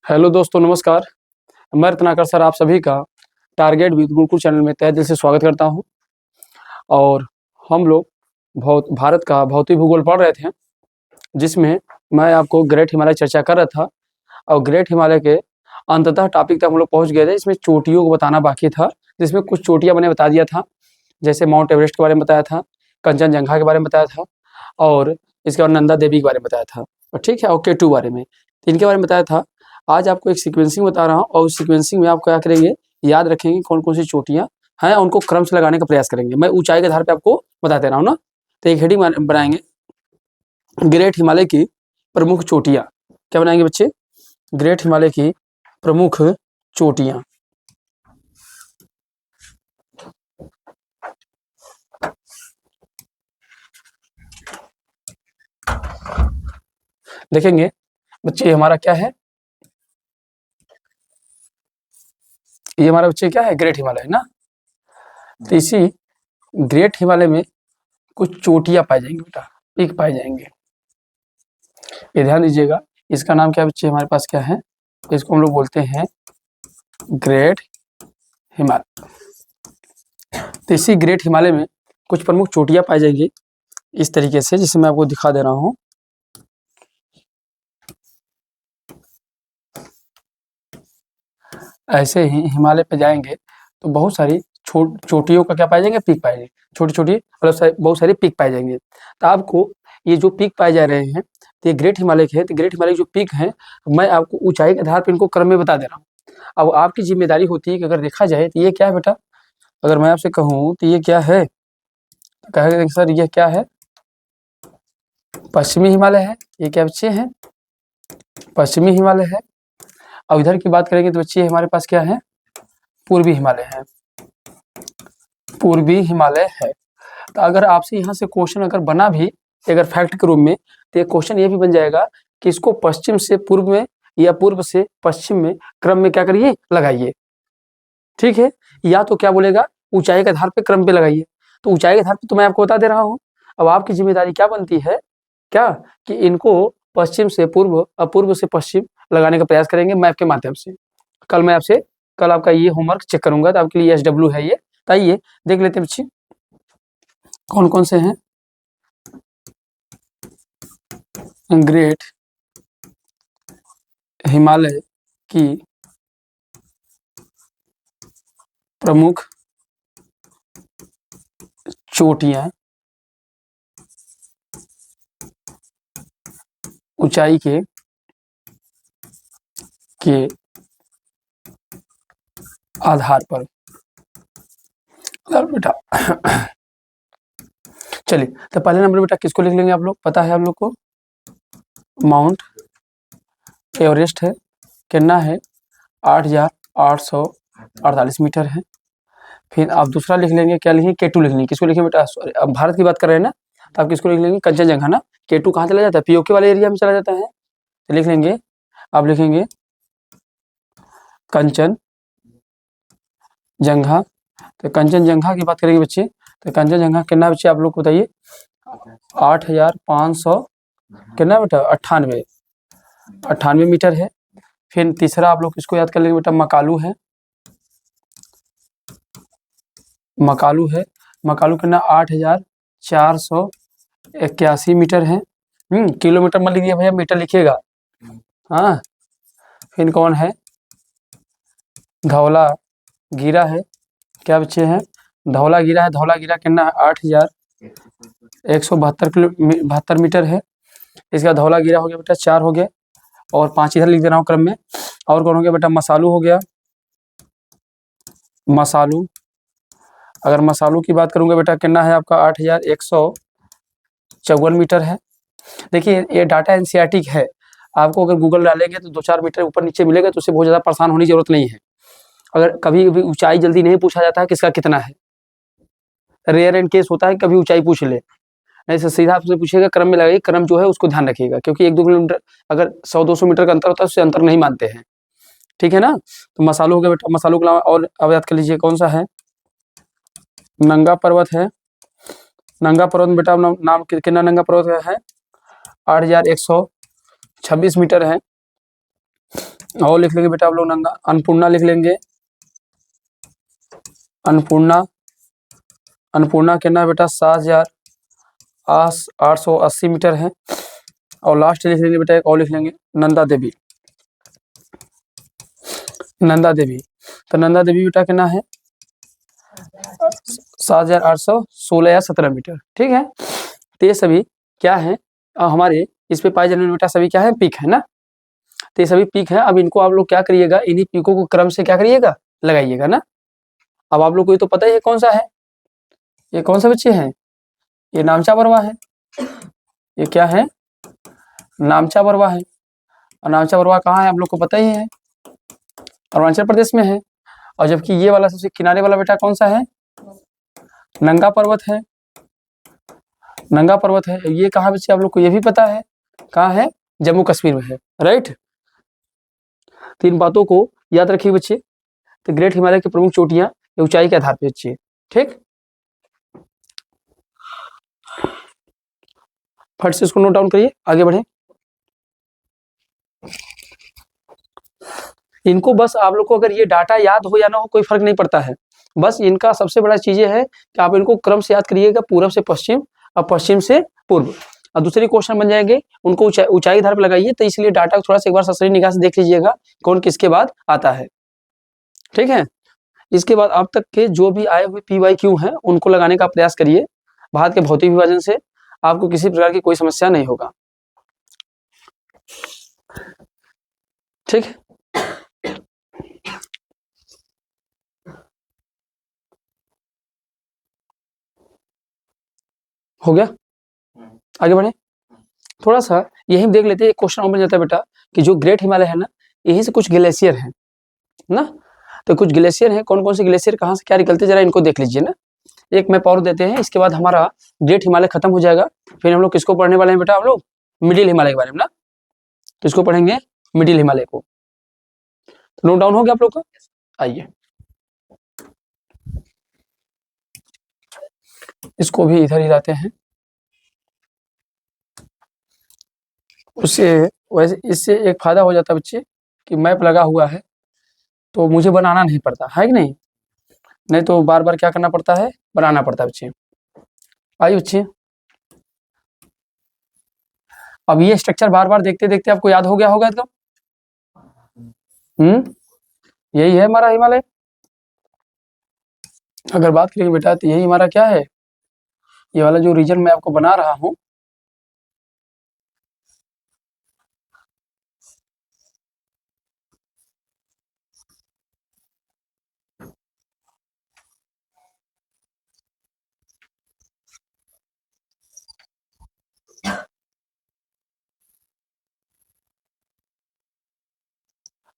Hello दोस्तों, नमस्कार। मैं रत्नाकर सर आप सभी का टारगेट विद गुरुकुल चैनल में तहे दिल से स्वागत करता हूं। और हम लोग भारत का भौतिक भूगोल पढ़ रहे थे, जिसमें मैं आपको ग्रेट हिमालय चर्चा कर रहा था। और ग्रेट हिमालय के अंततः टॉपिक तक हम लोग पहुंच गए थे। इसमें चोटियों को बताना बाकी था, जिसमें कुछ चोटियाँ मैंने बता दिया था, जैसे माउंट एवरेस्ट के बारे में बताया था, कंचनजंगा के बारे में बताया था, और इसके बाद नंदा देवी के बारे में बताया था, और ठीक है, और K2 बारे में, इनके बारे में बताया था। आज आपको एक सीक्वेंसिंग बता रहा हूँ, और उस सीक्वेंसिंग में आप क्या करेंगे, याद रखेंगे कौन कौन सी चोटियाँ हैं, उनको क्रम से लगाने का प्रयास करेंगे। मैं ऊंचाई के आधार पे आपको बता दे रहा हूँ ना। तो एक हेडिंग बनाएंगे, ग्रेट हिमालय की प्रमुख चोटियाँ। क्या बनाएंगे बच्चे? ग्रेट हिमालय की प्रमुख चोटियाँ। देखेंगे बच्चे, हमारा क्या है, ये हमारा बच्चे क्या है, ग्रेट हिमालय ना। तो इसी ग्रेट हिमालय में कुछ चोटियाँ पाई जाएंगी बेटा, पीक पाए जाएंगे। ये ध्यान दीजिएगा, इसका नाम क्या बच्चे हमारे पास क्या है, इसको हम लोग बोलते हैं ग्रेट हिमालय। तो इसी ग्रेट हिमालय में कुछ प्रमुख चोटियाँ पाई जाएंगी इस तरीके से, जिसे मैं आपको दिखा दे रहा हूँ। ऐसे ही हिमालय पे जाएंगे तो बहुत सारी चोटियों का क्या पाए जाएंगे, पीक पाए जाएंगे, छोटी छोटी मतलब बहुत सारे पीक पाए जाएंगे। तो आपको ये जो पीक पाए जा रहे हैं, तो ये ग्रेट हिमालय के हैं। तो ग्रेट हिमालय जो पीक हैं, मैं आपको ऊंचाई के आधार पर इनको क्रम में बता दे रहा हूँ। अब आपकी जिम्मेदारी होती है कि अगर देखा जाए तो ये क्या है बेटा, अगर मैं आपसे कहूँ तो ये क्या है, तो कहेंगे सर ये क्या है, पश्चिमी हिमालय है। ये क्या बच्चे हैं, पश्चिमी हिमालय है। और इधर की बात करेंगे तो बच्चे हमारे पास क्या है, पूर्वी हिमालय है, पूर्वी हिमालय है। तो अगर आपसे यहाँ से क्वेश्चन अगर बना भी, अगर फैक्ट के रूप में, तो क्वेश्चन ये भी बन जाएगा कि इसको पश्चिम से पूर्व में या पूर्व से पश्चिम में क्रम में क्या करिए, लगाइए। ठीक है, या तो क्या बोलेगा, ऊंचाई के आधार पे क्रम पे लगाइए। तो ऊंचाई के आधार पे तो मैं आपको बता दे रहा हूँ। अब आपकी जिम्मेदारी क्या बनती है, क्या कि इनको पश्चिम से पूर्व और पूर्व से पश्चिम लगाने का प्रयास करेंगे मैप के माध्यम से। कल आपका ये होमवर्क चेक करूंगा, तो आपके लिए SW है ये। आइए देख लेते हैं बच्चे कौन कौन से हैं। ग्रेट हिमालय की प्रमुख चोटियां ऊंचाई के आधार पर। बेटा चलिए, तो पहले नंबर बेटा किसको लिख लेंगे आप लोग, पता है आप लोग को, माउंट एवरेस्ट है, कितना है, 8,848 मीटर है। फिर आप दूसरा लिख लेंगे, क्या लिखेंगे, K2 लिख लेंगे। किसको लिखेंगे बेटा, सॉरी अब भारत की बात कर रहे हैं ना, तो आप किसको लिख लेंगे, कंचनजंगा ना। K2 कहाँ चला जाता है, POK वाले एरिया में चला जाता है। तो लिख लेंगे, आप लिखेंगे कंचनजंगा। तो कंचनजंगा की बात करेंगे बच्चे, तो कंचनजंगा कितना बच्चे आप लोग को बताइए, 8,500 कितना बेटा, 98 मीटर है। फिर तीसरा आप लोग किसको याद कर लेंगे बेटा, मकालू है। मकालू कितना, 8,481 मीटर है। किलोमीटर मत लिखिए भैया, मीटर लिखिएगा। हाँ, फिर कौन है, धौलागिरा है। क्या बच्चे हैं, धौलागिरा है। धौलागिरा कितना है, 8,172 मीटर है। इसका धौलागिरा हो गया बेटा, 4 हो गया, और 5 इधर लिख दे रहा हूँ क्रम में। और कौन हो गया बेटा, मसालू हो गया। मसालू, अगर मसालू की बात करूंगा बेटा, कितना है आपका, 8,154 मीटर है। देखिए ये डाटा NCERT है, आपको अगर गूगल डालेंगे तो 2-4 मीटर ऊपर नीचे मिलेगा, तो उससे बहुत ज़्यादा परेशान होने की जरूरत नहीं है। अगर कभी भी ऊंचाई जल्दी नहीं पूछा जाता है किसका कितना है, रेयर एंड केस होता है कभी ऊंचाई पूछ ले, ऐसे सीधा आपसे पूछेगा क्रम में लगाइए। क्रम जो है उसको ध्यान रखिएगा, क्योंकि 1-2 किलोमीटर अगर 100-200 मीटर का अंतर होता है, उससे अंतर नहीं मानते हैं। ठीक है ना। तो मसालू हो गया बेटा, मसालू के अलावा और अब याद कर लीजिए कौन सा है, नंगा पर्वत है। नंगा पर्वत बेटा नाम कितना, नंगा पर्वत है 8,126 मीटर है। और लिख लेंगे बेटा आप लोग नंगा, अन्नपूर्णा लिख लेंगे। अन्नपूर्णा, अन्नपूर्णा कितना है बेटा 7,880 मीटर है। और लास्ट लिख लेंगे बेटा, एक और लिख लेंगे नंदा देवी। नंदा देवी, तो नंदा देवी बेटा कितना है 7,816 या 17 मीटर। ठीक है, तो ये सभी क्या है हमारे इस पे पाए जाने वाले बेटा सभी क्या है पीक है ना। तो ये सभी पीक है। अब इनको आप लोग क्या करिएगा, इन्हीं पीकों को क्रम से क्या करिएगा लगाइएगा ना। अब आप लोग को ये तो पता ही है कौन सा है, ये कौन सा बच्चे हैं, ये नामचा बरवा है। ये क्या है नामचा बरवा है। और नामचा बरवा कहाँ है आप लोग को पता ही है, अरुणाचल प्रदेश में है। और जबकि ये वाला सबसे किनारे वाला बेटा कौन सा है, नंगा पर्वत है। नंगा पर्वत है, ये कहाँ बच्चे आप लोग को ये भी पता है, कहाँ है, जम्मू कश्मीर में है। राइट, तीन बातों को याद रखिए बच्चे। तो ग्रेट हिमालय की प्रमुख चोटियां ऊंचाई के आधार पर बच्चे। ठीक, फट से इसको नोट डाउन करिए, आगे बढ़े। इनको बस आप लोग को अगर ये डाटा याद हो या ना हो कोई फर्क नहीं पड़ता है, बस इनका सबसे बड़ा चीज है कि आप इनको क्रम से याद करिएगा, पूरब से पश्चिम और पश्चिम से पूर्व। और दूसरे क्वेश्चन बन जाएंगे उनको ऊंचाई आधार पर लगाइए। तो इसलिए डाटा थोड़ा सा एक बार ससरी निगाह से देख लीजिएगा कौन किसके बाद आता है। ठीक है, इसके बाद अब तक के जो भी आए हुए PYQ हैं उनको लगाने का प्रयास करिए। भारत के भौतिक विभाजन से आपको किसी प्रकार की कोई समस्या नहीं होगा। ठीक है, हो गया, आगे बढ़े। थोड़ा सा यही देख लेते हैं, एक क्वेश्चन और बन जाता है बेटा कि जो ग्रेट हिमालय है ना, यहीं से कुछ ग्लेशियर है ना। तो कुछ ग्लेशियर है, कौन कौन से ग्लेशियर कहाँ से क्या निकलते जरा इनको देख लीजिए ना। एक मैप और देते हैं, इसके बाद हमारा ग्रेट हिमालय खत्म हो जाएगा। फिर हम लोग किसको पढ़ने वाले हैं बेटा, हम लोग मिडिल हिमालय के बारे में ना। तो इसको पढ़ेंगे मिडिल हिमालय को। तो नोट डाउन हो गया आप लोग का, आइए इसको भी इधर ही लाते हैं। उससे वैसे इससे एक फायदा हो जाता है बच्चे कि मैप लगा हुआ है तो मुझे बनाना नहीं पड़ता है कि नहीं, नहीं तो बार बार क्या करना पड़ता है, बनाना पड़ता है बच्चे। आइए बच्चे, अब ये स्ट्रक्चर बार बार देखते देखते आपको याद हो गया होगा तो यही है हमारा हिमालय। अगर बात करेंगे बेटा तो यही हमारा क्या है, ये वाला जो रीजन मैं आपको बना रहा हूँ,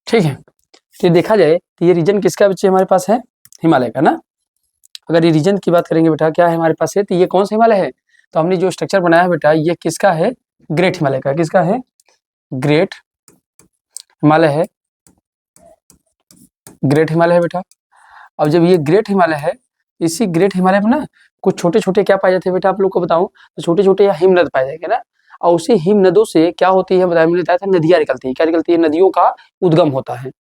ठीक है। तो ये देखा जाए तो ये रीजन किसका बच्चे हमारे पास है, हिमालय का ना। अगर ये रीजन की बात करेंगे बेटा क्या है हमारे पास है, तो ये कौन सा हिमालय है, तो हमने जो स्ट्रक्चर बनाया है बेटा ये किसका है, ग्रेट हिमालय का। किसका है, ग्रेट हिमालय है, ग्रेट हिमालय है बेटा। अब जब ये ग्रेट हिमालय है, इसी ग्रेट हिमालय में ना कुछ छोटे छोटे क्या पाए जाते हैं बेटा आप लोग को बताऊं, तो छोटे छोटे या हिमनद पाए जाएंगे ना। और उसी हिमनदों से क्या होती है बताया, मैंने बताया था नदियां निकलती है। क्या निकलती है, नदियों का उद्गम होता है।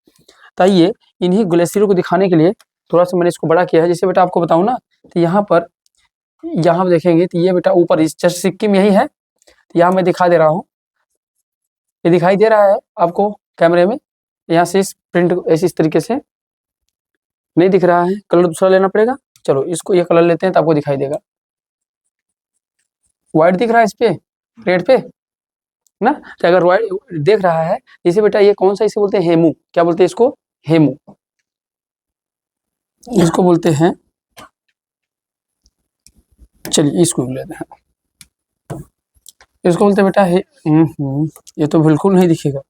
तो ये इन्हीं ग्लेशियरों को दिखाने के लिए थोड़ा सा मैंने इसको बड़ा किया है। जैसे बेटा आपको बताऊं ना, तो यहाँ पर देखेंगे तो ये बेटा ऊपर जैसे सिक्किम यही है, तो यहाँ मैं दिखा दे रहा हूँ, ये दिखाई दे रहा है आपको कैमरे में, यहाँ से इस प्रिंट ऐसे इस तरीके से नहीं दिख रहा है, कलर दूसरा लेना पड़ेगा। चलो इसको ये कलर लेते हैं तो आपको दिखाई देगा, व्हाइट दिख रहा है इस पे प्लेट पे ना। तो अगर व्हाइट देख रहा है, इसे बेटा ये कौन सा, इसे बोलते हैं हेमू। क्या बोलते हैं इसको, हेमू। इसको बोलते हैं, चलिए इसको लेते हैं, इसको बोलते हैं बेटा ये तो बिल्कुल नहीं दिखेगा,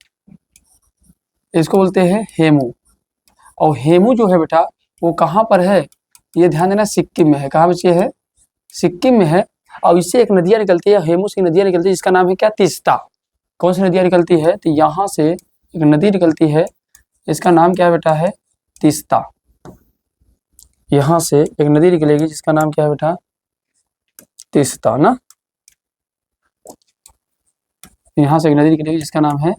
इसको बोलते हैं हेमू। और हेमू जो है बेटा वो कहाँ पर है, ये ध्यान देना, सिक्किम में है। कहाँ बच्चे है, सिक्किम में है। और इससे एक नदियाँ निकलती है, हेमू से नदियाँ निकलती है जिसका नाम है क्या, तीस्ता। कौन सी नदियाँ निकलती है, तो यहाँ से एक नदी निकलती है, इसका नाम क्या बेटा है, तीस्ता। यहाँ से एक नदी निकलेगी जिसका नाम क्या है बेटा, तीस्ता ना। यहाँ से एक नदी निकलेगी जिसका नाम है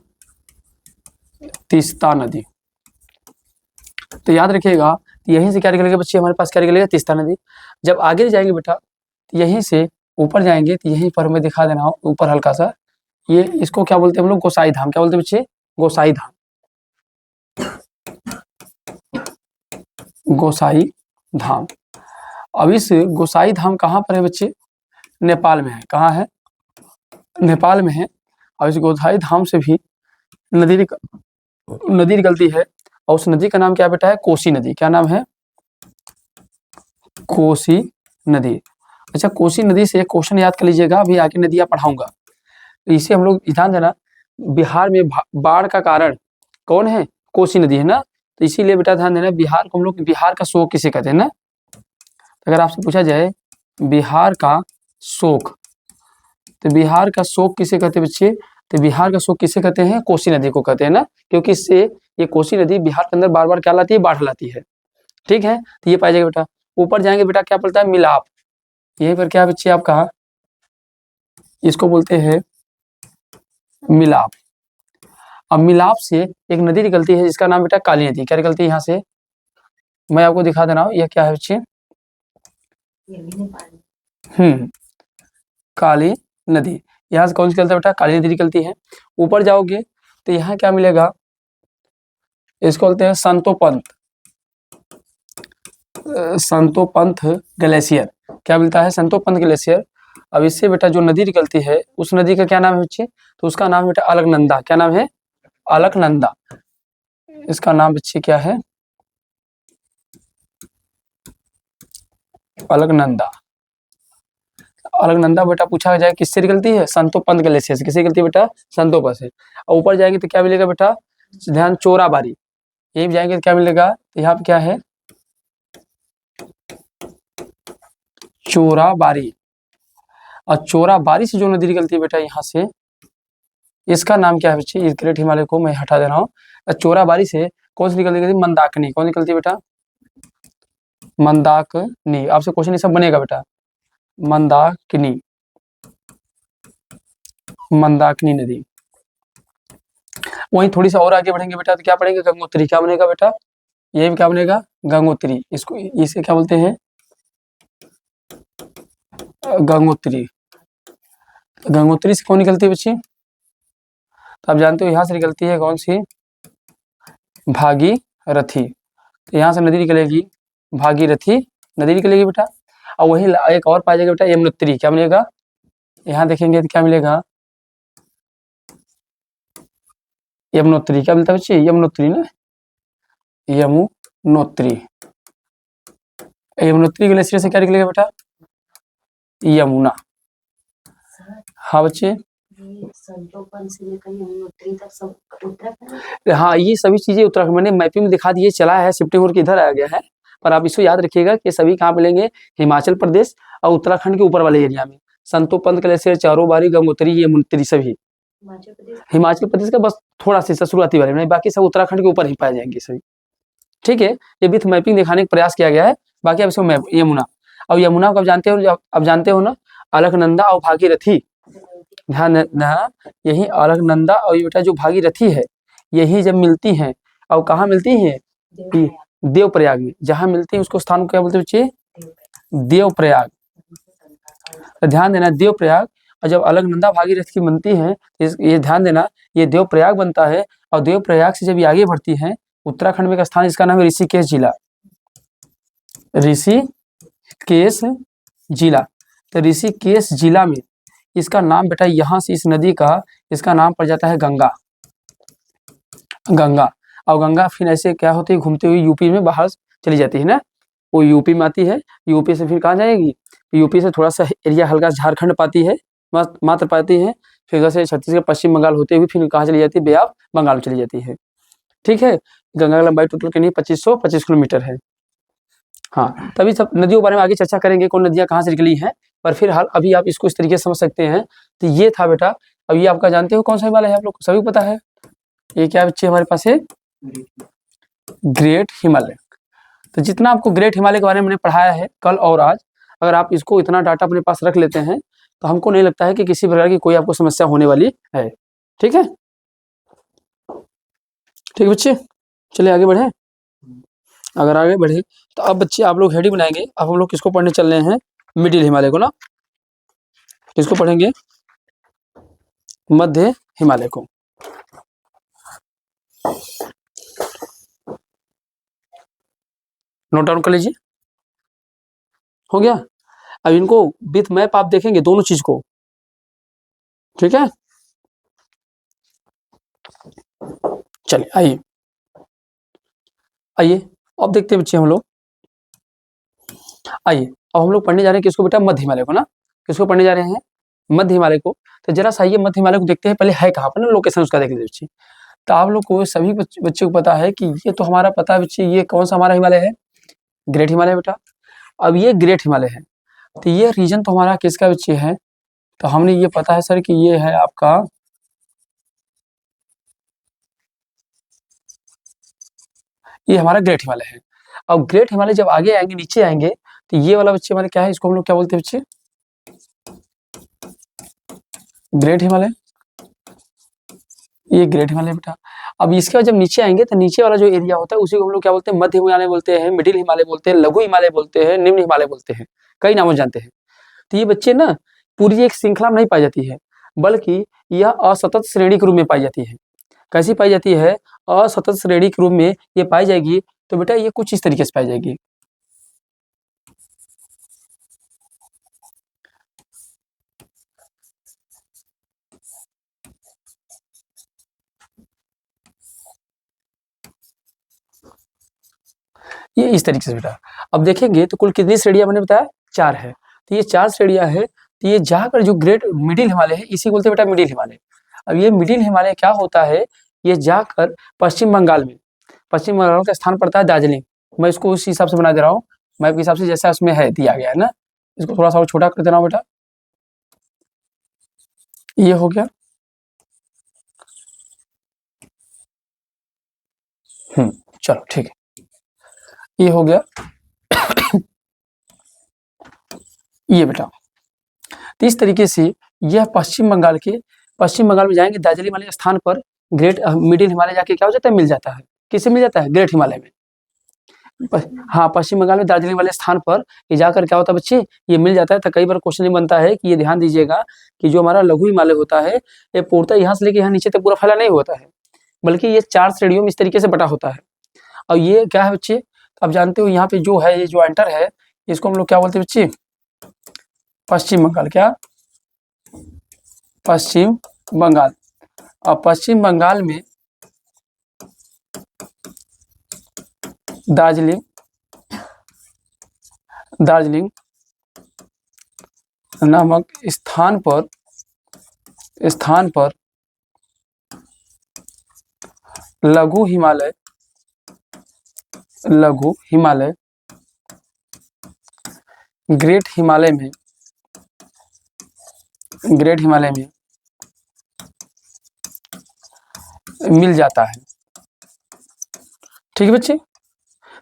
तीस्ता नदी। तो याद रखिएगा, यहीं से क्या निकलेगा बच्चे, हमारे पास क्या निकलेगा, तीस्ता नदी। जब आगे जाएंगे बेटा, तो यहीं से ऊपर जाएंगे, तो यहीं पर हमें दिखा देना हो ऊपर हल्का सा, ये इसको क्या बोलते हैं हम लोग, गोसाई धाम। क्या बोलते हैं बच्चे, गोसाई धाम। गोसाई धाम। अब इस गोसाई धाम कहाँ पर है बच्चे, नेपाल में है। कहाँ है, नेपाल में है। और इस गोसाई धाम से भी नदी निकलती है, और उस नदी का नाम क्या बेटा है, कोसी नदी। क्या नाम है, कोसी नदी। अच्छा, कोसी नदी से एक क्वेश्चन याद कर लीजिएगा, अभी आगे नदियां पढ़ाऊंगा। इसे हम लोग ध्यान देना, बिहार में बाढ़ का कारण कौन है, कोसी नदी है ना। तो इसीलिए बेटा ध्यान देना, बिहार को हम लोग बिहार का शोक किसे कहते हैं ना। अगर आपसे पूछा जाए बिहार का शोक, तो बिहार का शोक किसे कहते हैं बच्चे, तो बिहार का शोक किसे कहते हैं, कोसी नदी को कहते हैं ना। क्योंकि इससे ये कोसी नदी बिहार के अंदर बार बार क्या लाती है, बाढ़ लाती है। ठीक है, तो ये पाई जाएगा बेटा। ऊपर जाएंगे बेटा, क्या पड़ता है, मिलाप। यहीं पर क्या बच्चे आपका, इसको बोलते हैं मिलाप। अब मिलाप से एक नदी निकलती है जिसका नाम बेटा काली नदी। क्या निकलती है यहाँ से, मैं आपको दिखा दे रहा हूँ, यह क्या है बच्चे, काली नदी। यहाँ से कौन सी निकलता है बेटा, काली नदी निकलती है। ऊपर जाओगे तो यहाँ क्या मिलेगा, इसको बोलते हैं संतोपंथ, संतोपंथ ग्लेशियर। क्या मिलता है, संतोपंथ ग्लेशियर। अब इससे बेटा जो नदी निकलती है, उस नदी का क्या नाम है बच्चे, तो उसका नाम बेटा अलकनंदा। क्या नाम है, अलकनंदा। इसका नाम बच्चे क्या है, अलकनंदा। अलकनंदा बेटा पूछा जाए किससे निकलती है, संतोपंथ ग्लेशियर से। किससे निकलती है बेटा, संतोपंथ से। और ऊपर जाएंगे तो क्या मिलेगा बेटा, ध्यान, चोराबारी। यही जाएंगे तो क्या मिलेगा, यहाँ पे क्या है, चोराबारी। और चोराबारी से जो नदी निकलती है बेटा यहाँ से, इसका नाम क्या है बच्चे, इस ग्रेट हिमालय को मैं हटा दे रहा हूँ। चोराबारी से कौन सी निकलती है, मंदाकिनी। कौन निकलती है बेटा, मंदाकिनी। आपसे क्वेश्चन ये सब बनेगा बेटा, मंदाकिनी, मंदाकिनी नदी। वहीं थोड़ी सा और आगे बढ़ेंगे बेटा, तो क्या पढ़ेंगे, गंगोत्री। क्या बनेगा बेटा, ये भी क्या बनेगा, गंगोत्री। इसको इसे क्या बोलते हैं, गंगोत्री। गंगोत्री से कौन निकलती है बच्ची, तो आप जानते हो यहाँ से निकलती है कौन सी, भागीरथी। तो यहाँ से नदी निकलेगी, भागीरथी नदी निकलेगी बेटा। और वही एक और पाया जाएगा बेटा, यमुनोत्री। क्या मिलेगा, यहाँ देखेंगे तो क्या मिलेगा, यमुनोत्री। क्या मिलता है बच्चे, यमुनोत्री ना, यमुनोत्री। यमुनोत्री ग्लेशियर से क्या निकलेगा बेटा, यमुना। हाँ बच्चे, हाँ ये सभी चीजें उत्तराखंड, मैंने मैपिंग में दिखा दी है, चला है शिफ्टिंग होकर इधर आ गया है। पर आप इसको याद रखिएगा कि सभी कहाँ मिलेंगे, हिमाचल प्रदेश और उत्तराखंड के ऊपर वाले एरिया में। संतोपंथ ग्लेशियर, चौराबाड़ी, गंगोत्री, यमुनोत्री सभी हिमाचल प्रदेश का बस थोड़ा सा शुरुआती वाले में, बाकी सब उत्तराखंड के ऊपर ही पाए जाएंगे सभी। ठीक है, ये विथ मैपिंग दिखाने का प्रयास किया गया है। बाकी अब इसको यमुना, और यमुना को आप जानते हो, अब जानते हो ना, अलकनंदा और भागीरथी। ध्यान देना, यही अलकनंदा और ये बेटा जो भागीरथी है, यही जब मिलती हैं, और कहाँ मिलती हैं, देवप्रयाग में। जहाँ मिलती है उसको स्थान को क्या बोलते हैं बच्चे, देवप्रयाग। ध्यान देना, देवप्रयाग। और जब अलकनंदा भागीरथी बनती है, ये ध्यान देना, ये देवप्रयाग बनता है। और देवप्रयाग से जब ये आगे बढ़ती है, उत्तराखंड में एक स्थान, इसका नाम है ऋषिकेश जिला, ऋषिकेश जिला। तो ऋषिकेश जिला में इसका नाम बेटा, यहाँ से इस नदी का इसका नाम पड़ जाता है गंगा, गंगा। और गंगा फिर ऐसे क्या होती है, घूमते हुए यूपी में बाहर चली जाती है ना, वो यूपी में आती है। यूपी से फिर कहाँ जाएगी, यूपी से थोड़ा सा एरिया हल्का झारखंड पाती है, मात्र पाती है। फिर उधर से छत्तीसगढ़, पश्चिम बंगाल होते हुए फिर कहाँ चली जाती है, बे ऑफ बंगाल चली जाती है। ठीक है, गंगा की लंबाई टोटल कितनी, 2525 किलोमीटर है। हाँ, तभी सब नदियों के बारे में आगे चर्चा करेंगे, कौन नदियाँ कहाँ से निकली हैं। पर फिर हाल अभी आप इसको इस तरीके से समझ सकते हैं। तो ये था बेटा। अब ये आपका जानते हो कौन सा हिमालय है, आप लोग को सभी पता है। ये क्या बच्चे हमारे पास है, ग्रेट हिमालय। तो जितना आपको ग्रेट हिमालय के बारे में मैंने पढ़ाया है कल और आज, अगर आप इसको इतना डाटा अपने पास रख लेते हैं, तो हमको नहीं लगता है कि किसी प्रकार की कोई आपको समस्या होने वाली है। ठीक है। ठीक है बच्चे, चलिए आगे बढ़े। अगर आगे बढ़े तो अब बच्चे आप लोग हेडिंग बनाएंगे। अब हम लोग किसको पढ़ने चल रहे हैं? मिडिल हिमालय को ना। किसको पढ़ेंगे? मध्य हिमालय को। नोट डाउन कर लीजिए। हो गया? अब इनको विथ मैप आप देखेंगे दोनों चीज को, ठीक है? चलिए आइए आइए अब देखते हैं बच्चे हम लोग। आइए अब हम लोग पढ़ने जा रहे हैं किसको बेटा? मध्य हिमालय को ना। किसको पढ़ने जा रहे हैं? मध्य हिमालय को। तो जरा सा ये मध्य हिमालय को देखते हैं, पहले है कहाँ पर ना, लोकेशन उसका देख लीजिए बच्चे। तो आप लोग को सभी बच्चे को पता है कि ये तो हमारा पता है बच्चे, ये कौन सा हमारा हिमालय है? ग्रेट हिमालय बेटा। अब ये ग्रेट हिमालय है, तो ये रीजन तो हमारा किसका बच्चे है? तो हमने ये पता है सर कि ये है आपका, ये हमारा ग्रेट हिमालय है। अब ग्रेट हिमालय जब आगे आएंगे, नीचे आएंगे, तो ये वाला बच्चे हमारे क्या है? इसको हम लोग क्या बोलते हैं बच्चे? ग्रेट हिमालय। ये ग्रेट हिमालय बेटा। अब इसके बाद जब नीचे आएंगे तो नीचे वाला जो एरिया होता है उसी को हम लोग क्या बोलते हैं? मध्य हिमालय बोलते हैं, मिडिल हिमालय बोलते हैं, लघु हिमालय बोलते हैं, निम्न हिमालय बोलते हैं, कई नामों जानते हैं। तो ये बच्चे ना पूरी एक श्रृंखला में नहीं पाई जाती है, बल्कि यह असतत श्रेणी के रूप में पाई जाती है। कैसी पाई जाती है? असतत श्रेणी के रूप में ये पाई जाएगी। तो बेटा ये कुछ इस तरीके से पाई जाएगी। ये इस तरीके से बेटा। अब देखेंगे तो कुल कितनी श्रेणियां मैंने बताया? 4 है। तो ये 4 श्रेणियां है। तो ये जाकर जो ग्रेट मिडिल हिमालय है इसी को बोलते हैं बेटा मिडिल हिमालय। अब ये मिडिल हिमालय क्या होता है? ये जाकर पश्चिम बंगाल में, पश्चिम बंगाल का स्थान पड़ता है दार्जिलिंग। मैं इसको उस हिसाब से बना दे रहा हूँ, मैप के हिसाब से जैसा उसमें है दिया गया है ना। इसको थोड़ा सा और छोटा कर दे रहा हूँ बेटा। ये हो गया। चलो ठीक है, ये हो गया। ये बेटा, तो इस तरीके से यह पश्चिम बंगाल में जाएंगे दार्जिलिंग वाले स्थान पर ग्रेट मिडिल हिमालय जाके क्या हो जाता है? मिल जाता है। किससे मिल जाता है? ग्रेट हिमालय में। हाँ, पश्चिम बंगाल में दार्जिलिंग वाले स्थान पर ये जाकर क्या होता है बच्चे? ये मिल जाता है। तो कई बार क्वेश्चन ये बनता है कि ये ध्यान दीजिएगा कि जो हमारा लघु हिमालय होता है ये पूर्णतः यहाँ से लेके यहाँ नीचे तक पूरा फैला नहीं होता है, बल्कि ये 4 श्रेणियों में इस तरीके से बटा होता है। और ये क्या है बच्चे? आप जानते हो यहाँ पे जो है, ये जो एंटर है, इसको हम लोग क्या बोलते हैं बच्चे? पश्चिम बंगाल। क्या? पश्चिम बंगाल। और पश्चिम बंगाल में दार्जिलिंग नामक स्थान पर लघु हिमालय ग्रेट हिमालय में मिल जाता है। ठीक है बच्चे,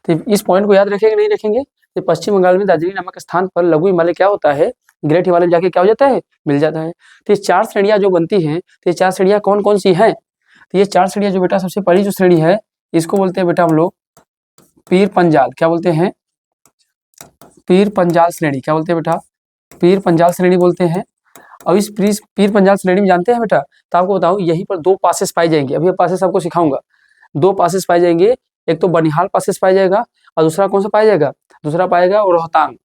तो इस पॉइंट को याद रखेंगे नहीं रखेंगे? तो पश्चिम बंगाल में दार्जिलिंग नामक स्थान पर लघु हिमालय क्या होता है? ग्रेट हिमालय में जाके क्या हो जाता है? मिल जाता है। तो ये 4 श्रेणियां जो बनती हैं, तो ये 4 श्रेणियां कौन कौन सी हैं? तो ये 4 श्रेणियां जो बेटा, सबसे पहली जो श्रेणी है इसको बोलते हैं बेटा हम लोग पीर पंजाल। क्या बोलते हैं? पीर पंजाल श्रेणी। क्या बोलते हैं बेटा? पीर पंजाल श्रेणी बोलते हैं। अब इस पीर पंजाल श्रेणी में जानते हैं बेटा, तो आपको बताऊं यहीं पर 2 पासेस पाई जाएंगे। अभी पासेस आपको सिखाऊंगा। 2 पासेस पाए जाएंगे, एक तो बनिहाल पासेस पाया जाएगा और दूसरा कौन सा पाया जाएगा? दूसरा पाएगा रोहतांग।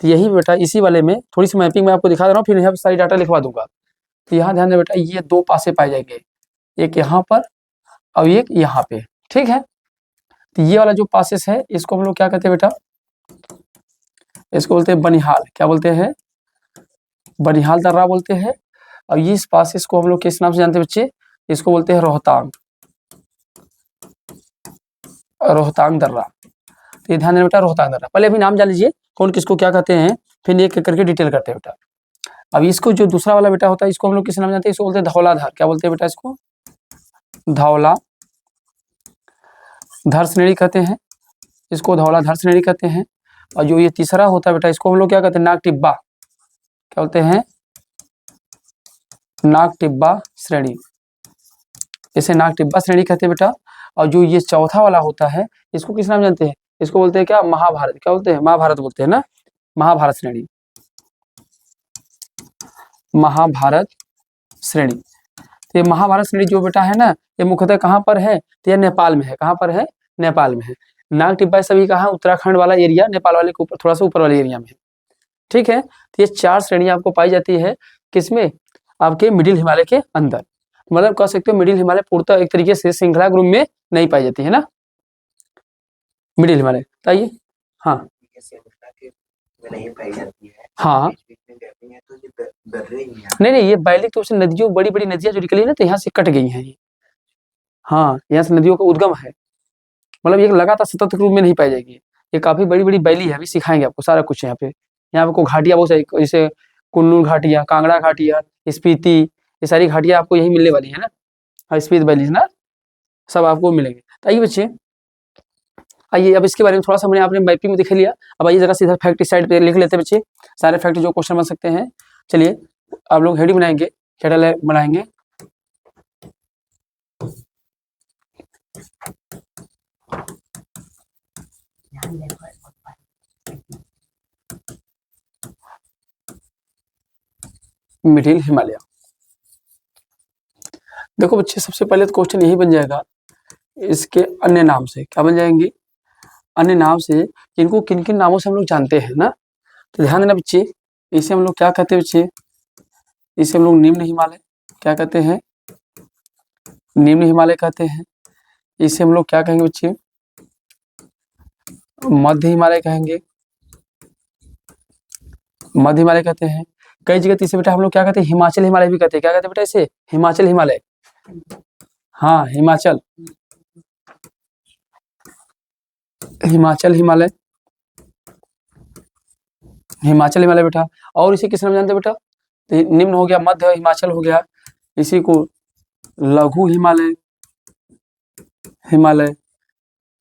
तो यही बेटा इसी वाले में थोड़ी सी मैपिंग मैं आपको दिखा दे रहा हूँ, फिर यहाँ पे सारी डाटा लिखवा दूंगा। तो यहाँ ध्यान दे बेटा, ये 2 पासे पाए जाएंगे, एक यहाँ पर और एक यहाँ पे। ठीक है, तो ये वाला जो पासेस है इसको हम लोग क्या कहते हैं बेटा? इसको बोलते हैं बनिहाल। क्या बोलते हैं? बनिहाल दर्रा बोलते हैं। और इस पासेस को हम लोग किस नाम से जानते हैं बच्चे? इसको बोलते हैं रोहतांग दर्रा। तो ये ध्यान देना बेटा, रोहतांग दर्रा। पहले अभी नाम जान लीजिए कौन किसको क्या कहते हैं, फिर एक करके डिटेल करते हैं बेटा। अब इसको जो दूसरा वाला बेटा होता है इसको हम लोग किस नाम जानते हैं? इसको बोलते हैं धौलाधार। क्या बोलते हैं बेटा? इसको धौलाधार श्रेणी कहते हैं, इसको धौलाधार श्रेणी कहते हैं। और जो ये तीसरा होता है बेटा इसको हम लोग क्या कहते हैं? नाग टिब्बा। क्या बोलते हैं? नाग टिब्बा श्रेणी। इसे नाग टिब्बा श्रेणी कहते हैं बेटा। और जो ये चौथा वाला होता है इसको किस नाम जानते हैं? इसको बोलते हैं क्या? महाभारत। क्या बोलते हैं? महाभारत बोलते हैं ना, महाभारत श्रेणी, महाभारत श्रेणी। तो ये महाभारत श्रेणी जो बेटा है ना, ये मुख्यतः कहाँ पर है? तो ये नेपाल में है। कहाँ पर है? नेपाल में है। नाग टिब्बा सभी कहाँ? उत्तराखंड वाला एरिया, नेपाल वाले के ऊपर थोड़ा सा ऊपर वाले एरिया में है। ठीक है, तो ये 4 श्रेणियां आपको पाई जाती है किसमें? आपके मिडिल हिमालय के अंदर। मतलब कह सकते हो मिडिल हिमालय पूर्णतः एक तरीके से श्रृंखला ग्रुप में नहीं पाई जाती है ना, मिडिल हिमालय। बताइए। हाँ नहीं पाई जाती है। हाँ, तो ये नहीं, ये बैलिक तो नदियों, बड़ी बड़ी नदियां जो निकली ना, तो यहाँ से कट गई हैं ये। हाँ, यहाँ से नदियों का उद्गम है, मतलब ये लगातार सतत रूप में नहीं पाई जाएगी। ये काफी बड़ी बड़ी बैली है, अभी सिखाएंगे आपको सारा कुछ यहाँ पे। यहाँ आपको घाटियां बहुत सारी, जैसे कुन्नू घाटियां, कांगड़ा घाटियां, स्पीति, ये सारी घाटियां आपको यही मिलने वाली है ना। हाँ, स्पीति बैली ना, सब आपको मिलेंगे। तो आइए बच्चे, आइए अब इसके बारे में थोड़ा सा मैंने आपने मैपिंग में दिखा लिया। अब आइए जरा सीधा फैक्ट इस साइड पे लिख लेते हैं बच्चे, सारे फैक्ट जो क्वेश्चन बन सकते हैं। चलिए आप लोग हेडिंग बनाएंगे, हेडर बनाएंगे। मिडिल हिमालय। देखो बच्चे, सबसे पहले तो क्वेश्चन यही बन जाएगा, इसके अन्य नाम से क्या बन जाएंगे? अन्य नाम से, इनको किन किन नामों से हम लोग जानते हैं ना। तो ध्यान देना बच्चे, इसे हम लोग क्या कहते हैं बच्चे? इसे हम लोग निम्न हिमालय क्या कहते हैं? निम्न हिमालय कहते हैं। इसे हम लोग क्या कहेंगे बच्चे? मध्य हिमालय कहेंगे, मध्य हिमालय कहते हैं। कई जगह इसे बेटा हम लोग क्या कहते हैं? हिमाचल हिमालय भी कहते हैं। क्या कहते हैं बेटा इसे? हिमाचल हिमालय। हाँ, हिमाचल, हिमाचल हिमालय, हिमाचल हिमालय बेटा। और इसे किस नाम जानते हैं बेटा? तो निम्न हो गया, मध्य हिमाचल हो गया, इसी को लघु हिमालय, हिमालय।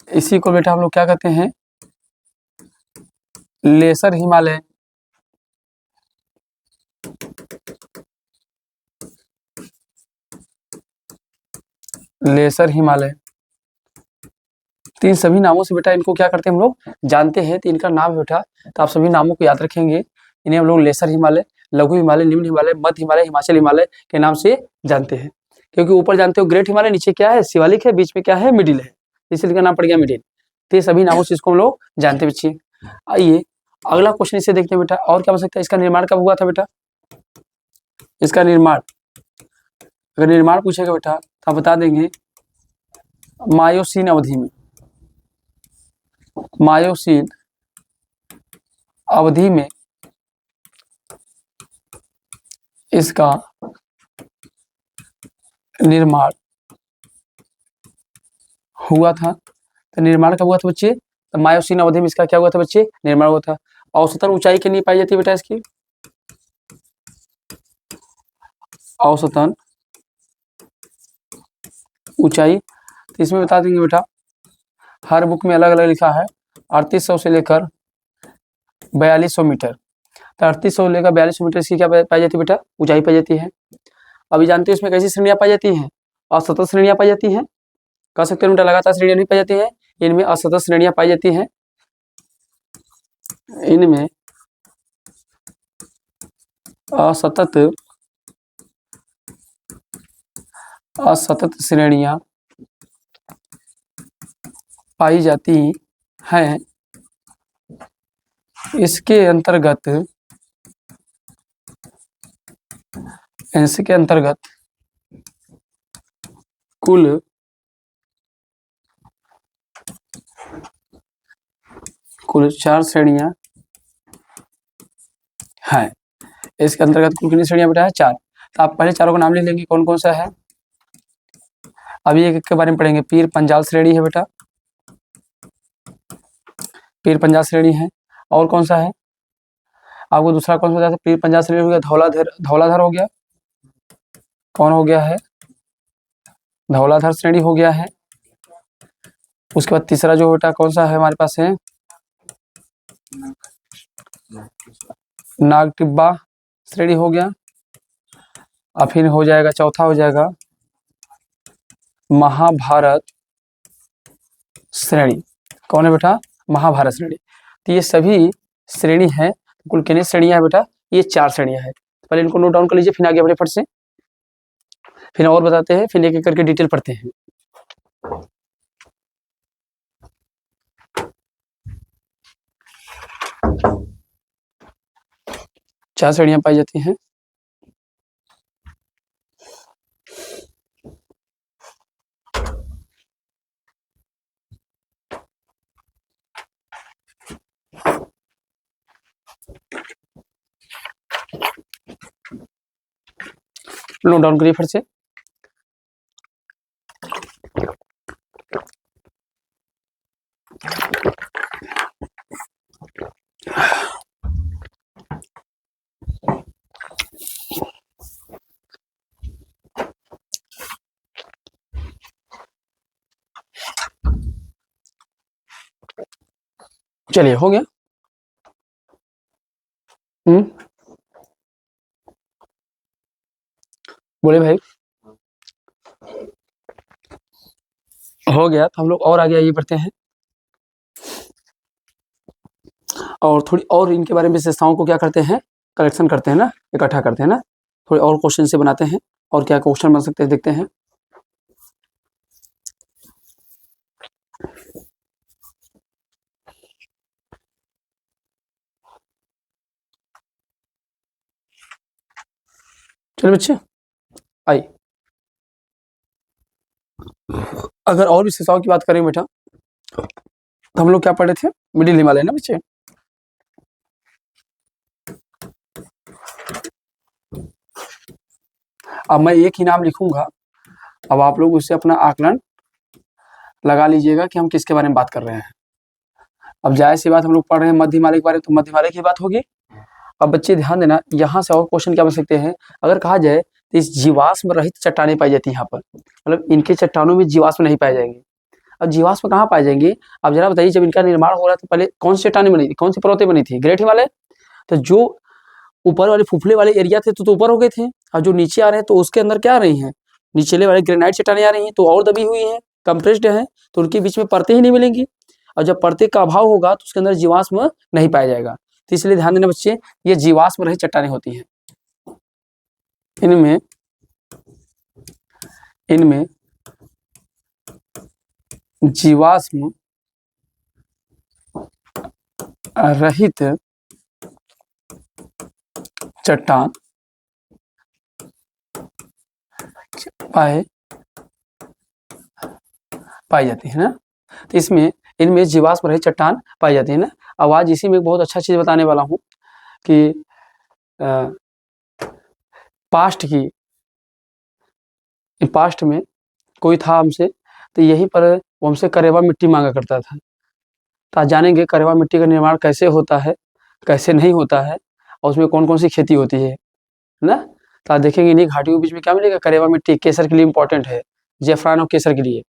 इसी को बेटा हम लोग क्या कहते हैं? Lesser Himalaya, lesser Himalaya. तो इन सभी नामों से बेटा इनको क्या करते हैं हम लोग? जानते हैं। तो इनका नाम है बेटा, तो आप सभी नामों को याद रखेंगे। इन्हें हम लोग लेसर हिमालय, लघु हिमालय, निम्न हिमालय, मध्य हिमालय, हिमाचल हिमालय के नाम से जानते हैं। क्योंकि ऊपर जानते हो ग्रेट हिमालय, नीचे क्या है? शिवालिक है, बीच में क्या है? मिडिल है, इसलिए इनका नाम पड़ गया मिडिल। तो ये सभी नामों से इसको हम लोग जानते हैं बच्चे। आइए अगला क्वेश्चन इसे देखते हैं बेटा, और क्या हो सकता है? इसका निर्माण कब हुआ था बेटा? इसका निर्माण, अगर निर्माण पूछेगा बेटा तो आप बता देंगे मायोसीन अवधि में, मायोसीन अवधि में इसका निर्माण हुआ था। तो निर्माण कब हुआ था बच्चे? तो मायोसीन अवधि में इसका क्या हुआ था बच्चे? निर्माण हुआ था। औसतन ऊंचाई कितनी पाई जाती है बेटा इसकी? औसतन ऊंचाई, तो इसमें बता देंगे बेटा, हर बुक में अलग अलग लिखा है, 3800 से लेकर 4200 मीटर। तो 3800 लेकर 4200 मीटर इसकी क्या पाई जाती है बेटा? ऊंचाई पाई जाती है। अभी जानते हो इसमें कैसी श्रेणियां पाई जाती हैं? असतत श्रेणियां पाई जाती हैं। कह सकते हैं बेटा लगातार श्रेणियां नहीं पाई जाती है, इनमें असतत श्रेणियां पाई जाती हैं। इनमें असतत, असतत श्रेणियां पाई जाती हैं। इसके अंतर्गत, इसके अंतर्गत कुल कुल 4 श्रेणियां हैं। इसके अंतर्गत कुल कितनी श्रेणियां बेटा है? 4। तो आप पहले चारों का नाम लिख लेंगे, कौन कौन सा है। अभी एक के बारे में पढ़ेंगे। पीर पंजाल श्रेणी है बेटा, पीर पंजाल श्रेणी है। और कौन सा है आपको? दूसरा कौन सा? पीर पंजाल श्रेणी हो गया, धौलाधर, धौलाधर हो गया। कौन हो गया है? धौलाधर श्रेणी हो गया है। उसके बाद तीसरा जो बेटा कौन सा है हमारे पास है? नाग टिब्बा श्रेणी हो गया। अब फिर हो जाएगा, चौथा हो जाएगा महाभारत श्रेणी कौन है बेटा? महाभारत श्रेणी। तो ये सभी श्रेणी है, कुल कितनी श्रेणियां है बेटा? ये 4 श्रेणियां है। पहले इनको नोट डाउन कर लीजिए, फिर आगे बढ़े फट से, फिर और बताते हैं, फिर एक एक करके डिटेल पढ़ते हैं। चार श्रेणियां पाई जाती हैं। नोट डाउन करिए फिर से। चलिए हो गया। बोले भाई हो गया, तो हम लोग और आगे आइए बढ़ते हैं और थोड़ी और इनके बारे में विशेषताओं को क्या करते हैं, कलेक्शन करते हैं ना, इकट्ठा करते हैं ना, थोड़े और क्वेश्चन से बनाते हैं और क्या क्वेश्चन बन सकते हैं देखते हैं। चलिए बच्चे आइए। अगर और विशेषताओं की बात करें बेटा, तो हम लोग क्या पढ़े थे? मिडिल हिमालय ना बच्चे। अब मैं एक ही नाम लिखूंगा, अब आप लोग उससे अपना आकलन लगा लीजिएगा कि हम किसके बारे में बात कर रहे हैं। अब जाहिर सी बात, हम लोग पढ़ रहे हैं मध्य हिमालय के बारे में, तो मध्य हिमालय की बात होगी। अब बच्चे ध्यान देना, यहाँ से और क्वेश्चन क्या बन सकते हैं, अगर कहा जाए तो इस जीवाश्म रहित चट्टानें पाई जाती हैं यहाँ पर, मतलब इनके चट्टानों में जीवाश्म नहीं पाए जाएंगे। अब जीवाश्म कहाँ पाए जाएंगे? अब जरा बताइए, जब इनका निर्माण हो रहा था पहले कौन सी चट्टानें बनी थी, कौन सी पर्वतें बनी थी? ग्रेट हिमालय। तो जो ऊपर वाले फुफले वाले एरिया थे तो ऊपर हो गए थे, और जो नीचे आ रहे हैं तो उसके अंदर क्या आ रही हैं, निचले वाले ग्रेनाइट चट्टानें आ रही हैं, तो और दबी हुई हैं, कंप्रेस्ड हैं, तो उनके बीच में परतें ही नहीं मिलेंगी, और जब परतें का अभाव होगा तो उसके अंदर जीवाश्म नहीं पाया जाएगा। तो इसलिए ध्यान देना बच्चे, ये जीवाश्म रहित चट्टानें होती हैं। इनमें जीवाश्म रहित चट्टान पाई जाती है ना। तो इनमें जीवाश्म रहित चट्टान पाई जाती है ना। अब आज इसी में एक बहुत अच्छा चीज बताने वाला हूँ कि पास्ट में कोई था हमसे, तो यहीं पर वो हमसे करेवा मिट्टी मांगा करता था। तो आज जानेंगे करेवा मिट्टी का निर्माण कैसे होता है, कैसे नहीं होता है, और उसमें कौन कौन सी खेती होती है ना। तो आज देखेंगे इन्हीं घाटियों के बीच में क्या मिलेगा, करेवा मिट्टी केसर के लिए इंपॉर्टेंट है, जेफरान और केसर के लिए।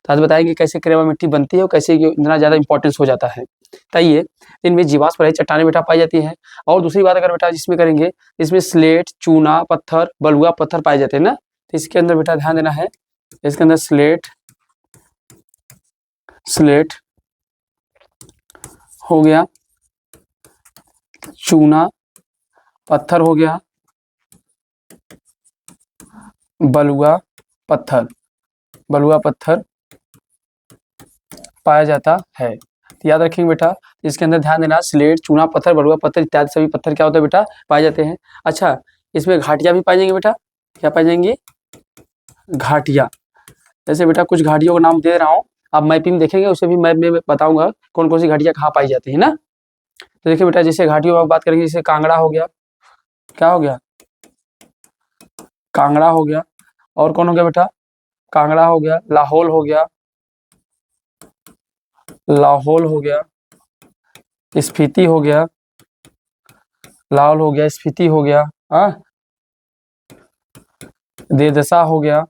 तो आज बताएंगे कैसे करेवा मिट्टी बनती है और कैसे इतना ज़्यादा इंपॉर्टेंस हो जाता है। बताइए, इनमें जीवाश्म रहित चट्टानें बेटा पाई जाती हैं। और दूसरी बात अगर बेटा जिसमें करेंगे, इसमें स्लेट, चूना पत्थर, बलुआ पत्थर पाए जाते हैं ना। तो इसके अंदर बेटा ध्यान देना है, इसके अंदर स्लेट हो गया, चूना पत्थर हो गया, बलुआ पत्थर पाया जाता है। तो याद रखेंगे बेटा, इसके अंदर ध्यान देना, स्लेट, चूना पत्थर, बलुआ पत्थर इत्यादि सभी पत्थर क्या होता है बेटा, पाए जाते हैं। अच्छा, इसमें घाटियां भी पाई जाएंगी बेटा। क्या पाई जाएंगी? घाटियां। जैसे बेटा कुछ घाटियों का नाम दे रहा हूँ, आप मैपिंग देखेंगे, उसे भी मैप में बताऊंगा कौन कौन सी घाटियां कहाँ पाई जाती है ना। तो देखिए बेटा, जैसे घाटियों की बात करेंगे, जैसे कांगड़ा हो गया, क्या हो गया, कांगड़ा हो गया, और कौन हो गया बेटा, कांगड़ा हो गया, लाहौल हो गया, स्पीति हो गया, लाहौल हो गया, स्पीति हो गया, देदसा हो गया,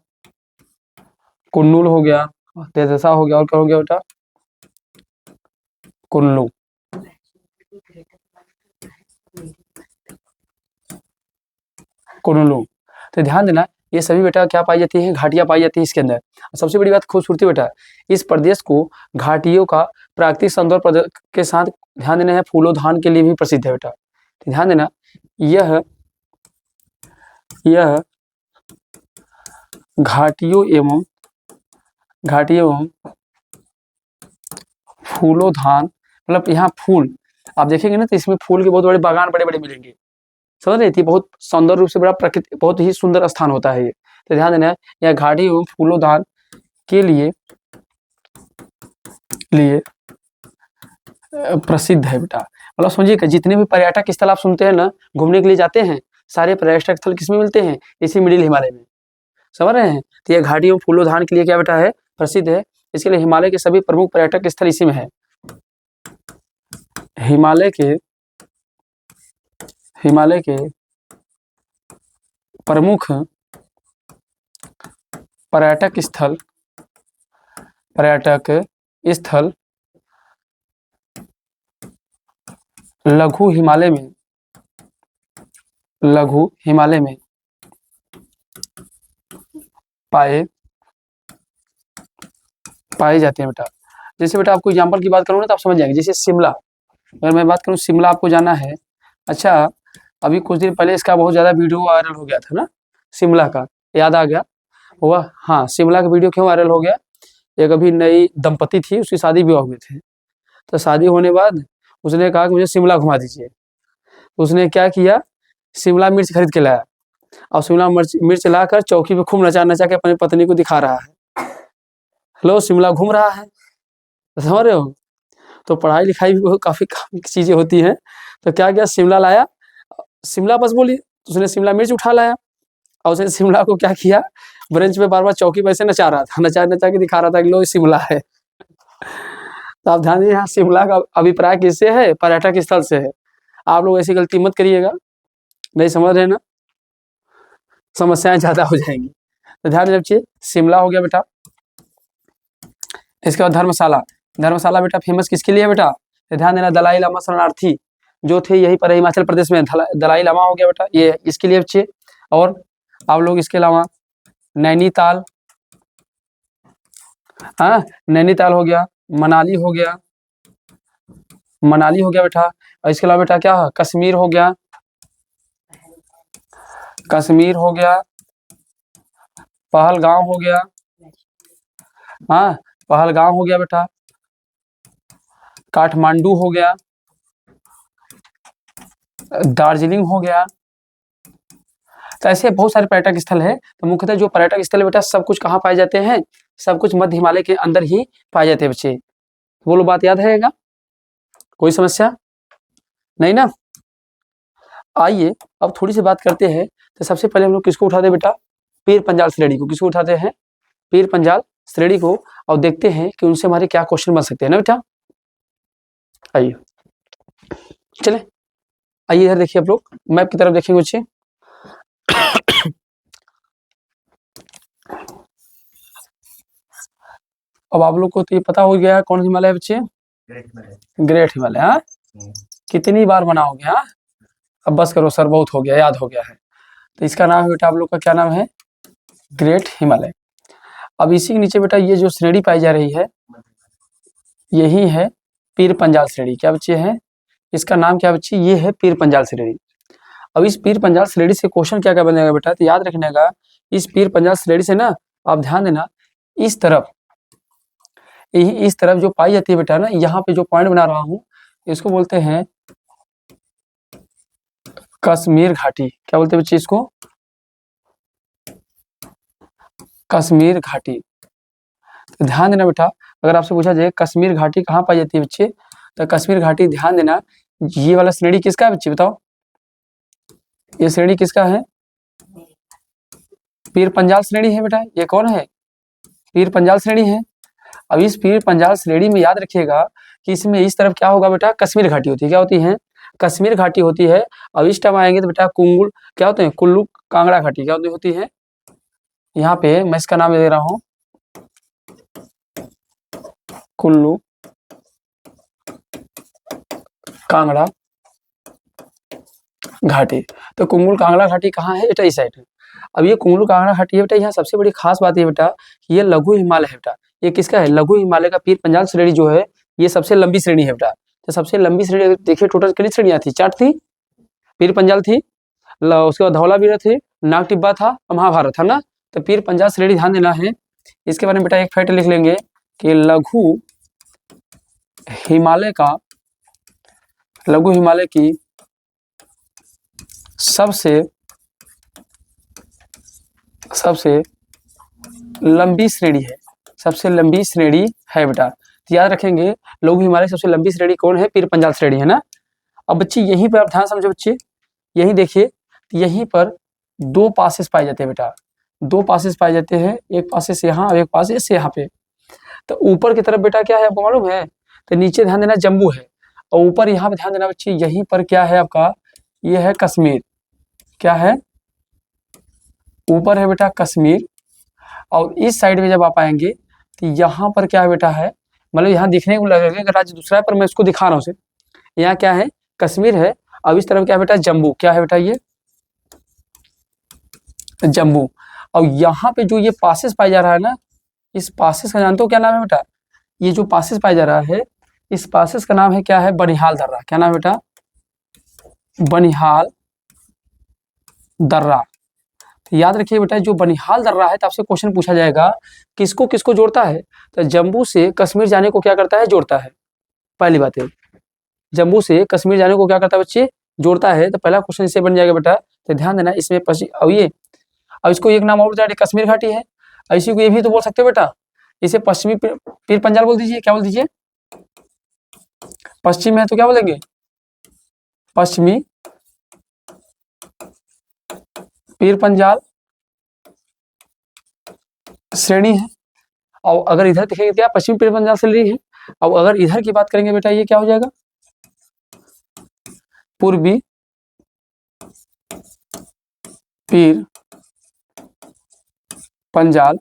कुन्नुल हो गया, देदसा हो गया, और क्या हो गया बेटा, कुल्लू। तो ध्यान देना, ये सभी बेटा क्या पाई जाती है, घाटियां पाई जाती है इसके अंदर। सबसे बड़ी बात खूबसूरती बेटा, इस प्रदेश को घाटियों का प्राकृतिक सौंदर्य के साथ ध्यान देना है, फूलों धान के लिए भी प्रसिद्ध है बेटा। तो ध्यान देना, यह घाटियों एवं फूलों धान, मतलब यहाँ फूल आप देखेंगे ना तो इसमें फूल के बहुत बड़े बागान बड़े बड़े मिलेंगे, समझ रहे थे, बहुत सौंदर्य रूप से बड़ा प्रकृति, बहुत ही सुंदर स्थान होता है ये। तो ध्यान देना, यह घाटी एवं फूलों धान के लिए प्रसिद्ध है बेटा। मतलब समझिए, जितने भी पर्यटक स्थल आप सुनते हैं ना, घूमने के लिए जाते हैं, सारे पर्यटक स्थल किसमें मिलते हैं, इसी मिडिल हिमालय में, समझ रहे हैं। तो यह घाटी एवं फूलों धान के लिए क्या बेटा है, प्रसिद्ध है। इसके लिए हिमालय के सभी प्रमुख पर्यटक स्थल इसी में है। हिमालय के प्रमुख पर्यटक स्थल लघु हिमालय में पाए जाते हैं बेटा। जैसे बेटा आपको एग्जाम्पल की बात करूँ ना तो आप समझ जाएंगे। जैसे शिमला, अगर मैं बात करूँ, शिमला आपको जाना है। अच्छा, अभी कुछ दिन पहले इसका बहुत ज़्यादा वीडियो वायरल हो गया था ना, शिमला का, याद आ गया हुआ। हाँ, शिमला का वीडियो क्यों वायरल हो गया, एक अभी नई दंपति थी, उसकी शादी विवाह हुए थे। तो शादी होने बाद उसने कहा कि मुझे शिमला घुमा दीजिए। उसने क्या किया, शिमला मिर्च खरीद के लाया और शिमला मिर्च लाकर चौकी पे खूब नचा नचा के अपनी पत्नी को दिखा रहा है, लो शिमला घूम रहा है, समझ रहे हो। तो पढ़ाई लिखाई भी काफ़ी चीज़ें होती हैं। तो क्या किया, शिमला लाया, शिमला बस बोली, तो उसने शिमला मिर्च उठा लाया और उसने शिमला को क्या किया, ब्रेंच पे बार बार चौकी पे से नचा रहा था, नचा नचा के दिखा रहा था कि लो शिमला है। तो आप ध्यान दीजिए, यहाँ शिमला का अभिप्राय किससे है, पर्यटक स्थल से है। आप लोग ऐसी गलती मत करिएगा, नहीं समझ रहे ना, समस्याएं ज़्यादा हो जाएंगी। तो ध्यान रखिए, शिमला हो गया बेटा। इसके बाद धर्मशाला बेटा फेमस किसके लिए बेटा, तो ध्यान देना, दलाई लामा शरणार्थी जो थे यही पर हिमाचल प्रदेश में, दलाई लामा हो गया बेटा, ये इसके लिए बच्चे। और आप लोग इसके अलावा नैनीताल, हाँ नैनीताल हो गया, मनाली हो गया बेटा। और इसके अलावा बेटा क्या, कश्मीर हो गया, पहलगांव हो गया, हाँ पहलगांव हो गया बेटा, काठमांडू हो गया, दार्जिलिंग हो गया। तो ऐसे बहुत सारे पर्यटक स्थल है। तो मुख्यतः जो पर्यटक स्थल है बेटा, सब कुछ कहाँ पाए जाते हैं, सब कुछ मध्य हिमालय के अंदर ही पाए जाते हैं बच्चे। बोलो, बात याद रहेगा, कोई समस्या नहीं ना। आइए अब थोड़ी सी बात करते हैं। तो सबसे पहले हम लोग किसको उठाते हैं बेटा, पीर पंजाल श्रेणी को। किसको उठाते हैं, पीर पंजाल श्रेणी को। और देखते हैं कि उनसे हमारे क्या क्वेश्चन बन सकते हैं ना बेटा। आइए चले, आइए इधर देखिए, आप लोग मैप की तरफ देखेंगे बच्चे। अब आप लोग को तो ये पता हो गया है कौन हिमालय है बच्चे, ग्रेट हिमालय। हाँ, कितनी बार बना हो गया, अब बस करो सर, बहुत हो गया, याद हो गया है। तो इसका नाम है बेटा, आप लोग का क्या नाम है, ग्रेट हिमालय। अब इसी के नीचे बेटा ये जो श्रेणी पाई जा रही है, यही है पीर पंजाल श्रेणी। क्या बच्चे हैं, इसका नाम क्या बच्चे, ये है पीर पंजाल श्रेणी। अब इस पीर पंजाल श्रेणी से क्वेश्चन क्या क्या बनेगा बेटा, तो याद रखने का, इस पीर पंजाल श्रेणी से ना, आप ध्यान देना, इस तरफ जो पाई जाती है बेटा ना, यहाँ पे जो पॉइंट बना रहा हूँ, इसको बोलते हैं कश्मीर घाटी। क्या बोलते हैं बच्चे इसको, कश्मीर घाटी। तो ध्यान देना बेटा, अगर आपसे पूछा जाए कश्मीर घाटी कहाँ पाई जाती है बच्चे, तो कश्मीर घाटी, ध्यान देना, ये वाला श्रेणी किसका है बच्चे, बताओ, ये श्रेणी किसका है, पीर पंजाल श्रेणी है बेटा। ये कौन है, पीर पंजाल श्रेणी है। अब इस पीर पंजाल श्रेणी में याद रखिएगा कि इसमें इस तरफ क्या होगा बेटा, कश्मीर घाटी होती है। क्या होती है, कश्मीर घाटी होती है। अब इस टाइम आएंगे तो बेटा कुंगुल, क्या होते हैं, कुल्लू कांगड़ा घाटी क्या होती है। यहाँ पे मैं इसका नाम दे रहा हूँ, कुल्लू कांगड़ा घाटी। तो कुंगुल कांगड़ा घाटी कहाँ है बेटा, इस साइड है। अब ये कुंगलू कांगड़ा घाटी है बेटा, यहाँ सबसे बड़ी खास बात है बेटा, ये लघु हिमालय है बेटा। ये किसका है? लघु हिमालय का पीर पंजाल श्रेणी जो है ये सबसे लंबी श्रेणी है बेटा। तो सबसे लंबी श्रेणी देखिए, टोटल कितनी श्रेणियां थी? 4 थी। पीर पंजाल थी, उसके बाद धौलावीरा थी, नाग टिब्बा था और महाभारत था ना। तो पीर पंजाल श्रेणी ध्यान देना है। इसके बारे में बेटा एक फैक्ट लिख लेंगे कि लघु हिमालय की सबसे लंबी श्रेणी है, सबसे लंबी श्रेणी है बेटा। तो याद रखेंगे, लघु हिमालय सबसे लंबी श्रेणी कौन है? पीर पंजाल श्रेणी है ना। अब बच्चे यहीं पर आप ध्यान समझो बच्चे, यहीं देखिए, यहीं पर 2 पासेस पाए जाते हैं बेटा, 2 पासेस पाए जाते हैं, एक पासेस यहाँ और एक पासेस यहाँ पे। तो ऊपर की तरफ बेटा क्या है आपको मालूम है? तो नीचे ध्यान देना जम्मू है, और ऊपर यहाँ पे ध्यान देना बच्चे, यहीं पर क्या है आपका? ये है कश्मीर। क्या है? ऊपर है बेटा कश्मीर, और इस साइड में जब आप आएंगे तो यहाँ पर क्या है बेटा है, मतलब यहाँ दिखने को लगेगा कि राज्य दूसरा है, पर मैं इसको दिखा रहा हूँ। यहाँ क्या है? कश्मीर है। अब इस तरफ क्या है बेटा? जम्मू। क्या है बेटा? ये जम्मू। और यहाँ पे जो ये पासेस पाया जा रहा है ना, इस पासेस का जानते हो क्या नाम है बेटा? ये जो पासेस पाया जा रहा है, इस पासेस का नाम है क्या है? बनिहाल दर्रा। क्या नाम है बेटा? बनिहाल दर्रा। याद रखिए बेटा, जो बनिहाल दर्रा है तो आपसे क्वेश्चन पूछा जाएगा किसको किसको जोड़ता है? तो जम्मू से कश्मीर जाने को क्या करता है? जोड़ता है। पहली बात है, जम्मू से कश्मीर जाने को क्या करता है बच्चे? जोड़ता है। तो पहला क्वेश्चन इससे बन जाएगा बेटा। तो ध्यान देना इसमें अब इसको एक नाम और दिया, कश्मीर घाटी है। इसी को ये भी तो बोल सकते हो बेटा, इसे पश्चिमी पीर पंजाल बोल दीजिए। क्या बोल दीजिए? पश्चिम है तो क्या बोलेंगे? पश्चिमी पीर पंजाल श्रेणी है। और अगर इधर देखेंगे क्या? पश्चिमी पीर पंजाल श्रेणी है। और अगर इधर की बात करेंगे बेटा, ये क्या हो जाएगा? पूर्वी पीर पंजाल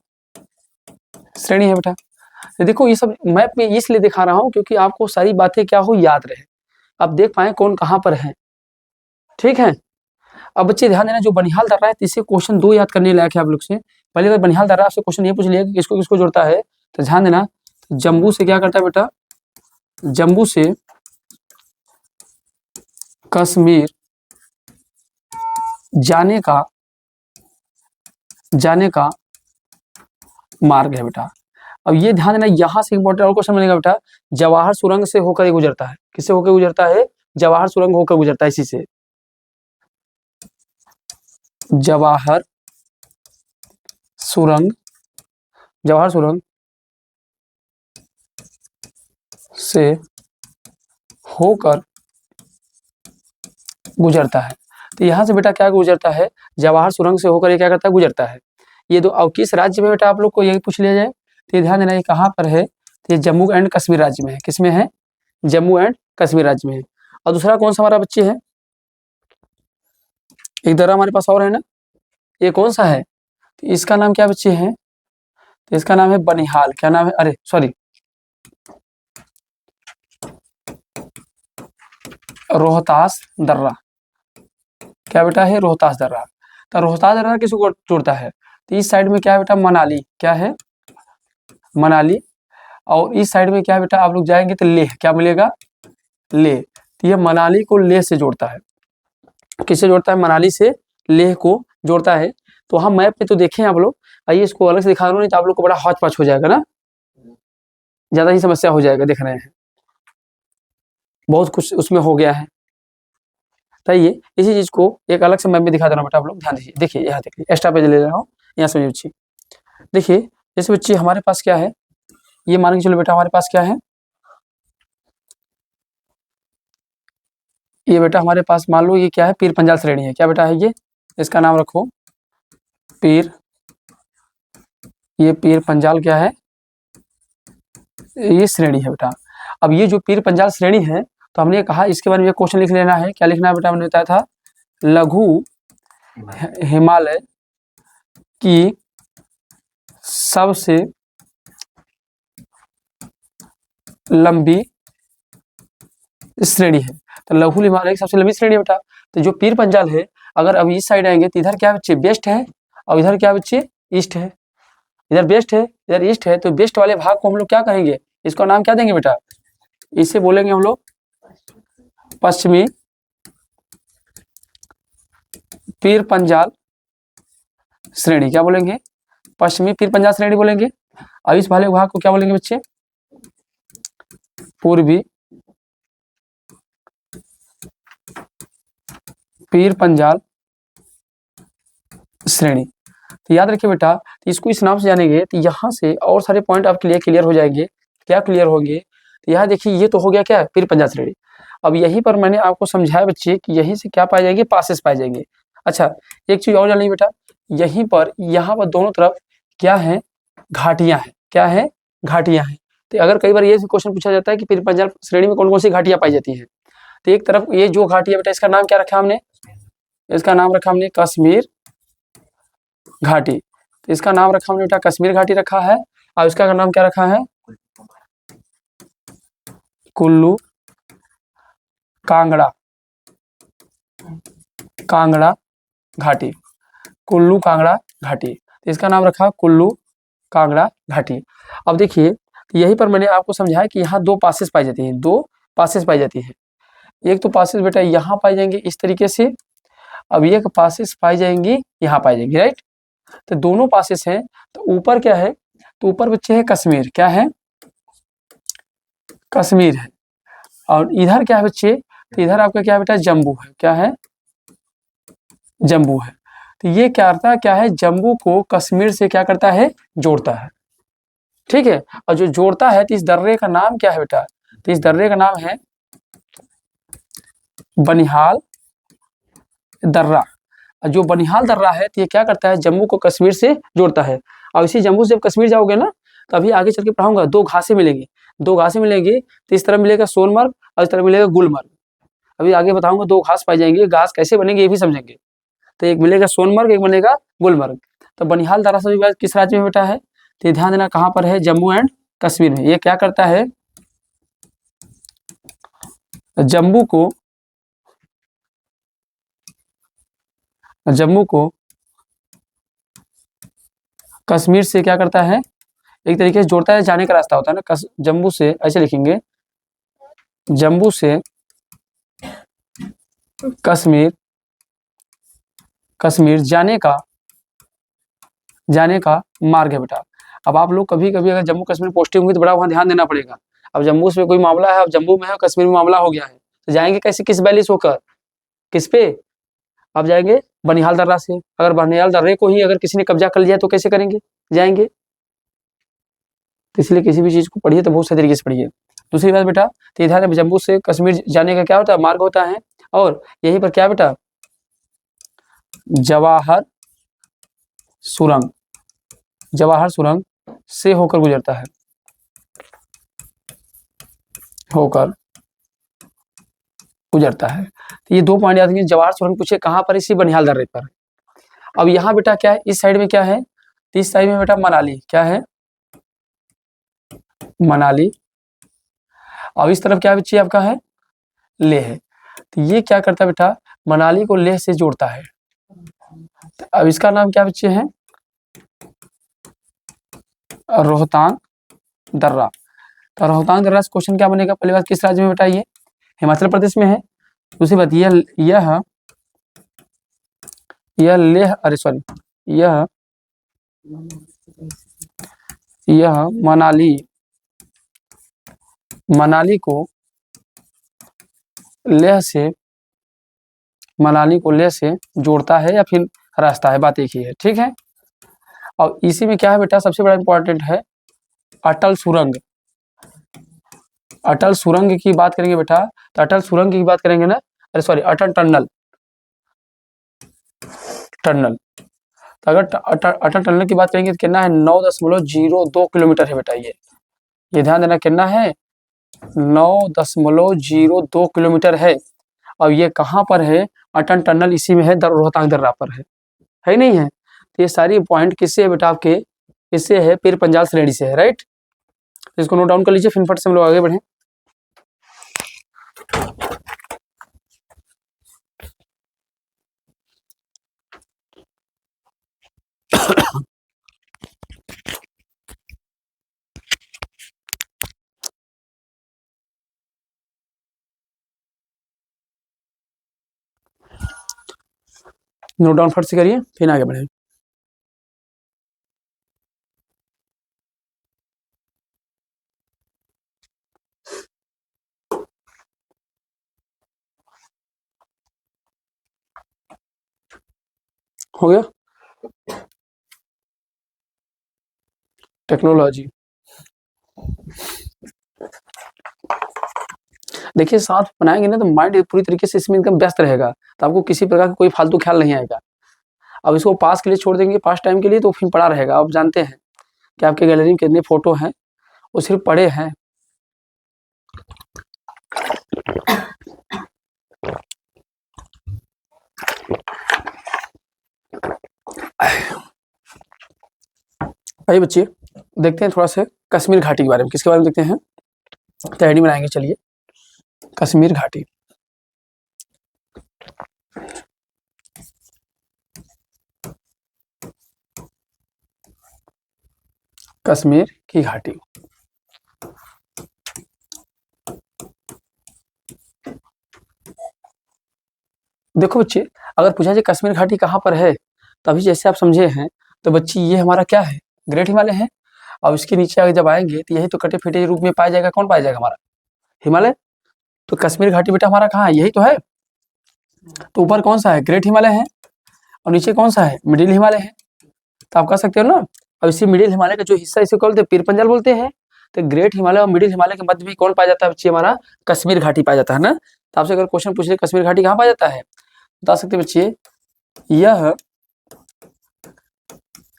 श्रेणी है बेटा। देखो ये सब मैप में इसलिए दिखा रहा हूं क्योंकि आपको सारी बातें क्या हो, याद रहे, आप देख पाए कौन कहां पर है। ठीक है। अब बच्चे ध्यान देना, जो बनिहाल दर्रा है, इससे क्वेश्चन 2 याद करने लायक है आप लोग से। पहले अगर बनिहाल दर्रा आपसे क्वेश्चन ये पूछ लिया कि किसको किसको जोड़ता है, तो ध्यान देना, जम्मू से क्या करता है बेटा? जम्मू से कश्मीर जाने का मार्ग है बेटा। अब ये ध्यान देना, यहां से इंपॉर्टेंट और क्वेश्चन बनेगा बेटा, जवाहर सुरंग से होकर ये गुजरता है। किससे होकर गुजरता है? जवाहर सुरंग होकर गुजरता है, इसी से जवाहर सुरंग से होकर गुजरता है। तो यहाँ से बेटा क्या गुजरता है? जवाहर सुरंग से होकर ये क्या करता है? गुजरता है। ये दो, और किस राज्य में बेटा आप लोग को यही पूछ लिया जाए तो ये ध्यान देना, ये कहाँ पर है? तो ये जम्मू एंड कश्मीर राज्य में है। किस में है? जम्मू एंड कश्मीर राज्य में है। और दूसरा कौन सा हमारा बच्चे है? एक दर्रा हमारे पास और है ना, ये कौन सा है? तो इसका नाम क्या बच्चे है? तो इसका नाम है बनिहाल। क्या नाम है? अरे सॉरी, रोहतास दर्रा। क्या बेटा है? रोहतास दर्रा। तो रोहतास दर्रा किसको जोड़ता है? तो इस साइड में क्या है बेटा? मनाली। क्या है? मनाली। और इस साइड में क्या है बेटा? आप लोग जाएंगे तो लेह। क्या मिलेगा? लेह। तो ये मनाली को लेह से जोड़ता है। किससे जोड़ता है? मनाली से लेह को जोड़ता है। तो हम मैप में तो देखें आप लोग, आइए इसको अलग से दिखा रहा हूँ, नहीं तो आप लोग को बड़ा हौच पौच हो जाएगा ना, ज्यादा ही समस्या हो जाएगा। देख रहे हैं बहुत कुछ उसमें हो गया है। तो ये इसी चीज को एक अलग से मैप में दिखा देना बेटा, आप लोग ध्यान दीजिए। देखिए यहाँ देखिए, एक्स्ट्रा पेज ले रहा हूँ, यहाँ समझिए बच्चे। देखिए जैसे बच्चे हमारे पास क्या है, ये मान के चलो बेटा, हमारे पास क्या है? ये बेटा हमारे पास मान लो ये क्या है? पीर पंजाल श्रेणी है। क्या बेटा है ये? इसका नाम रखो पीर। ये पीर पंजाल क्या है? ये श्रेणी है बेटा। अब ये जो पीर पंजाल श्रेणी है, तो हमने कहा इसके बारे में क्वेश्चन लिख लेना है। क्या लिखना है बेटा? हमने बताया था लघु हिमालय की सबसे लंबी श्रेणी है। तो लघु हिमालय की सबसे लंबी श्रेणी है बेटा। तो जो पीर पंजाल है, अगर अब इस साइड आएंगे तो इधर क्या बच्चे? वेस्ट है, और इधर क्या बच्चे, ईस्ट है, इधर वेस्ट है, इधर ईस्ट है, तो वेस्ट वाले भाग को हम लोग क्या कहेंगे, इसका नाम क्या देंगे बेटा, इसे बोलेंगे हम लोग पश्चिमी पीर पंजाल श्रेणी। क्या बोलेंगे, पश्चिमी पीर पंजाल श्रेणी बोलेंगे। अब इस वाले भाग को क्या बोलेंगे बच्चे, पूर्वी पीर पंजाल श्रेणी। तो याद रखिए बेटा, तो इसको इस नाम से जानेंगे तो यहाँ से और सारे पॉइंट आपके लिए क्लियर हो जाएंगे। क्या क्लियर होंगे, तो यहाँ देखिए ये तो हो गया क्या, पीर पंजाल श्रेणी। अब यहीं पर मैंने आपको समझाया बच्चे कि यहीं से क्या पाए जाएंगे, पासेस पाए जाएंगे। अच्छा, एक चीज और जानिए बेटा, यहीं पर यहाँ पर दोनों तरफ क्या है, घाटियां हैं। क्या है, घाटियां हैं। तो अगर कई बार ये क्वेश्चन पूछा जाता है कि पीर पंजाल श्रेणी में कौन कौन सी घाटियां पाई जाती है, तो एक तरफ ये जो घाटी है बेटा, इसका नाम क्या रखा हमने, इसका नाम रखा हमने कश्मीर घाटी। तो इसका नाम रखा हमने बेटा कश्मीर घाटी रखा है, और इसका नाम क्या रखा है, कुल्लू कांगड़ा, कांगड़ा घाटी, कुल्लू कांगड़ा घाटी। तो इसका नाम रखा कुल्लू कांगड़ा घाटी। अब देखिए, यहीं पर मैंने आपको समझाया कि यहाँ दो पासेस पाई जाती हैं, दो पासेस पाई जाती है। एक तो पासेस बेटा यहाँ पाई जाएंगे इस तरीके से, अब एक पासेस पाई जाएंगी यहाँ पाई जाएंगी, राइट। तो दोनों पासेस हैं, तो ऊपर क्या है, तो ऊपर बच्चे है कश्मीर। क्या है, कश्मीर है। और इधर क्या है बच्चे, तो इधर आपका क्या है बेटा, जम्मू है। क्या है, जम्मू है। तो ये क्या करता है, क्या है, जम्मू को कश्मीर से क्या करता है, जोड़ता है। ठीक है, और जो जोड़ता है तो इस दर्रे का नाम क्या है बेटा, तो इस दर्रे का नाम है बनिहाल दर्रा। जो बनिहाल दर्रा है तो ये क्या करता है, जम्मू को कश्मीर से जोड़ता है। और इसी जम्मू से जब कश्मीर जाओगे ना, तो अभी आगे चल के पढ़ाऊंगा, दो घासें मिलेंगी, दो घासें मिलेंगी। तो इस तरफ मिलेगा सोनमर्ग और इस तरफ मिलेगा गुलमर्ग। अभी आगे बताऊंगा दो घास पाई जाएंगे, घास कैसे बनेंगे ये भी समझेंगे। तो एक मिलेगा सोनमर्ग, एक बनेगा गुलमर्ग। तो बनिहाल दर्रा सभी बात किस राज्य में बेटा है, तो ध्यान देना कहाँ पर है, जम्मू एंड कश्मीर में। ये क्या करता है, जम्मू को कश्मीर से क्या करता है, एक तरीके से जोड़ता है, जाने का रास्ता होता है ना, जम्मू से, ऐसे लिखेंगे, जम्मू से कश्मीर, कश्मीर जाने का मार्ग है बेटा। अब आप लोग कभी कभी अगर जम्मू कश्मीर पोस्टिंग हुई तो बड़ा वहाँ ध्यान देना पड़ेगा। अब जम्मू से कोई मामला है, अब जम्मू में है, कश्मीर में मामला हो गया है, तो जाएंगे कैसे, किस वैली से होकर, किस पे, अब जाएंगे बनिहाल दर्रा से। अगर बनिहाल दर्रे को ही अगर किसी ने कब्जा कर लिया तो कैसे करेंगे, जाएंगे। तो इसलिए किसी भी चीज को पढ़िए तो बहुत सही तरीके से पढ़िए। दूसरी बात बेटा, तो इधर जम्मू से कश्मीर जाने का क्या होता है, मार्ग होता है। और यहीं पर क्या बेटा, जवाहर सुरंग, जवाहर सुरंग से होकर गुजरता है, होकर गुजरता है। तो ये दो पॉइंट याद रखिए, जवाहर सुरंग पूछे कहाँ पर, इसी बनिहाल दर्रे पर। अब यहाँ बेटा क्या है, इस साइड में क्या है, तो इस साइड में बेटा मनाली। क्या है, मनाली। और इस तरफ क्या बच्चे आपका है, लेह है। तो ये क्या करता है बेटा, मनाली को लेह से जोड़ता है। तो अब इसका नाम क्या बच्चे हैं, रोहतांग दर्रा। तो रोहतांग दर्रा से क्वेश्चन क्या बनेगा, पहली बात किस राज्य में बेटा, ये हिमाचल प्रदेश में है। दूसरी बात यह लेह, अरे सॉरी, यह मनाली को लेह से जोड़ता है, या फिर रास्ता है, बात एक ही है। ठीक है, और इसी में क्या है बेटा, सबसे बड़ा इंपॉर्टेंट है अटल सुरंग। अटल सुरंग की बात करेंगे बेटा, तो अटल सुरंग की बात करेंगे ना, अरे सॉरी, अटल टनल। तो अगर अटल टनल की बात करेंगे तो कितना है, 9.02 किलोमीटर है बेटा। ये ध्यान देना, कितना है, 9.02 किलोमीटर है। और ये कहाँ पर है, अटल टनल इसी में है, रोहतांग दर्रा पर है नहीं है। तो ये सारी पॉइंट किससे है बेटा, आपके इससे है, पीर पंजाल श्रेणी से है, राइट। इसको नोट डाउन कर लीजिए, फिर फट से हम लोग आगे बढ़े। नोट डाउन फट से करिए, फिर आगे बढ़े। हो गया। टेक्नोलॉजी, देखिए साथ बनाएंगे ना तो माइंड पूरी तरीके से इसमें एकदम व्यस्त रहेगा, तो आपको किसी प्रकार का कोई फालतू ख्याल नहीं आएगा। अब इसको पास के लिए छोड़ देंगे, पास टाइम के लिए, तो फिर पड़ा रहेगा। आप जानते हैं कि आपके गैलरी में कितने फोटो हैं, वो सिर्फ पड़े हैं। आइए बच्चे देखते हैं थोड़ा सा कश्मीर घाटी के बारे में। किसके बारे में देखते हैं? तैयारी बनाएंगे, चलिए। कश्मीर घाटी, कश्मीर की घाटी। देखो बच्चे, अगर पूछा जाए कश्मीर घाटी कहाँ पर है, तभी जैसे आप समझे हैं, तो बच्ची ये हमारा क्या है? ग्रेट हिमालय है। और इसके नीचे अगर जब आएंगे तो यही तो कटे फीटे रूप में पाया जाएगा। कौन पाया जाएगा? हमारा हिमालय। तो कश्मीर घाटी बेटा हमारा कहाँ है? यही तो है। तो ऊपर कौन सा है? ग्रेट हिमालय है, और नीचे कौन सा है? मिडिल हिमालय है। तो आप कह सकते हो ना, अब इसी मिडिल हिमालय का जो हिस्सा, इसे बोलते हैं पीर पंजाल बोलते हैं। तो ग्रेट हिमालय और मिडिल हिमालय के मध्य भी कौन पाया जाता है बच्चे? हमारा कश्मीर घाटी पाया जाता है ना। तो आपसे अगर क्वेश्चन पूछ ले कश्मीर घाटी कहाँ पाया जाता है, बता सकते बच्चे, यह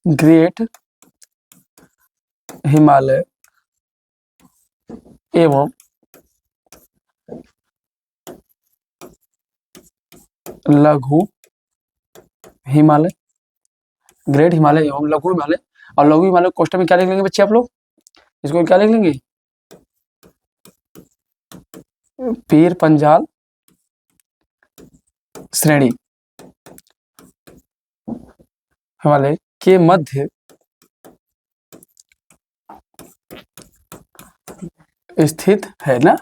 ग्रेट हिमालय एवं लघु हिमालय, ग्रेट हिमालय एवं लघु हिमालय। और लघु हिमालय क्वेश्चन में क्या लिख लेंगे बच्चे आप लोग? इसको क्या लिख लेंगे? पीर पंजाल श्रेणी हिमालय के मध्य स्थित है ना।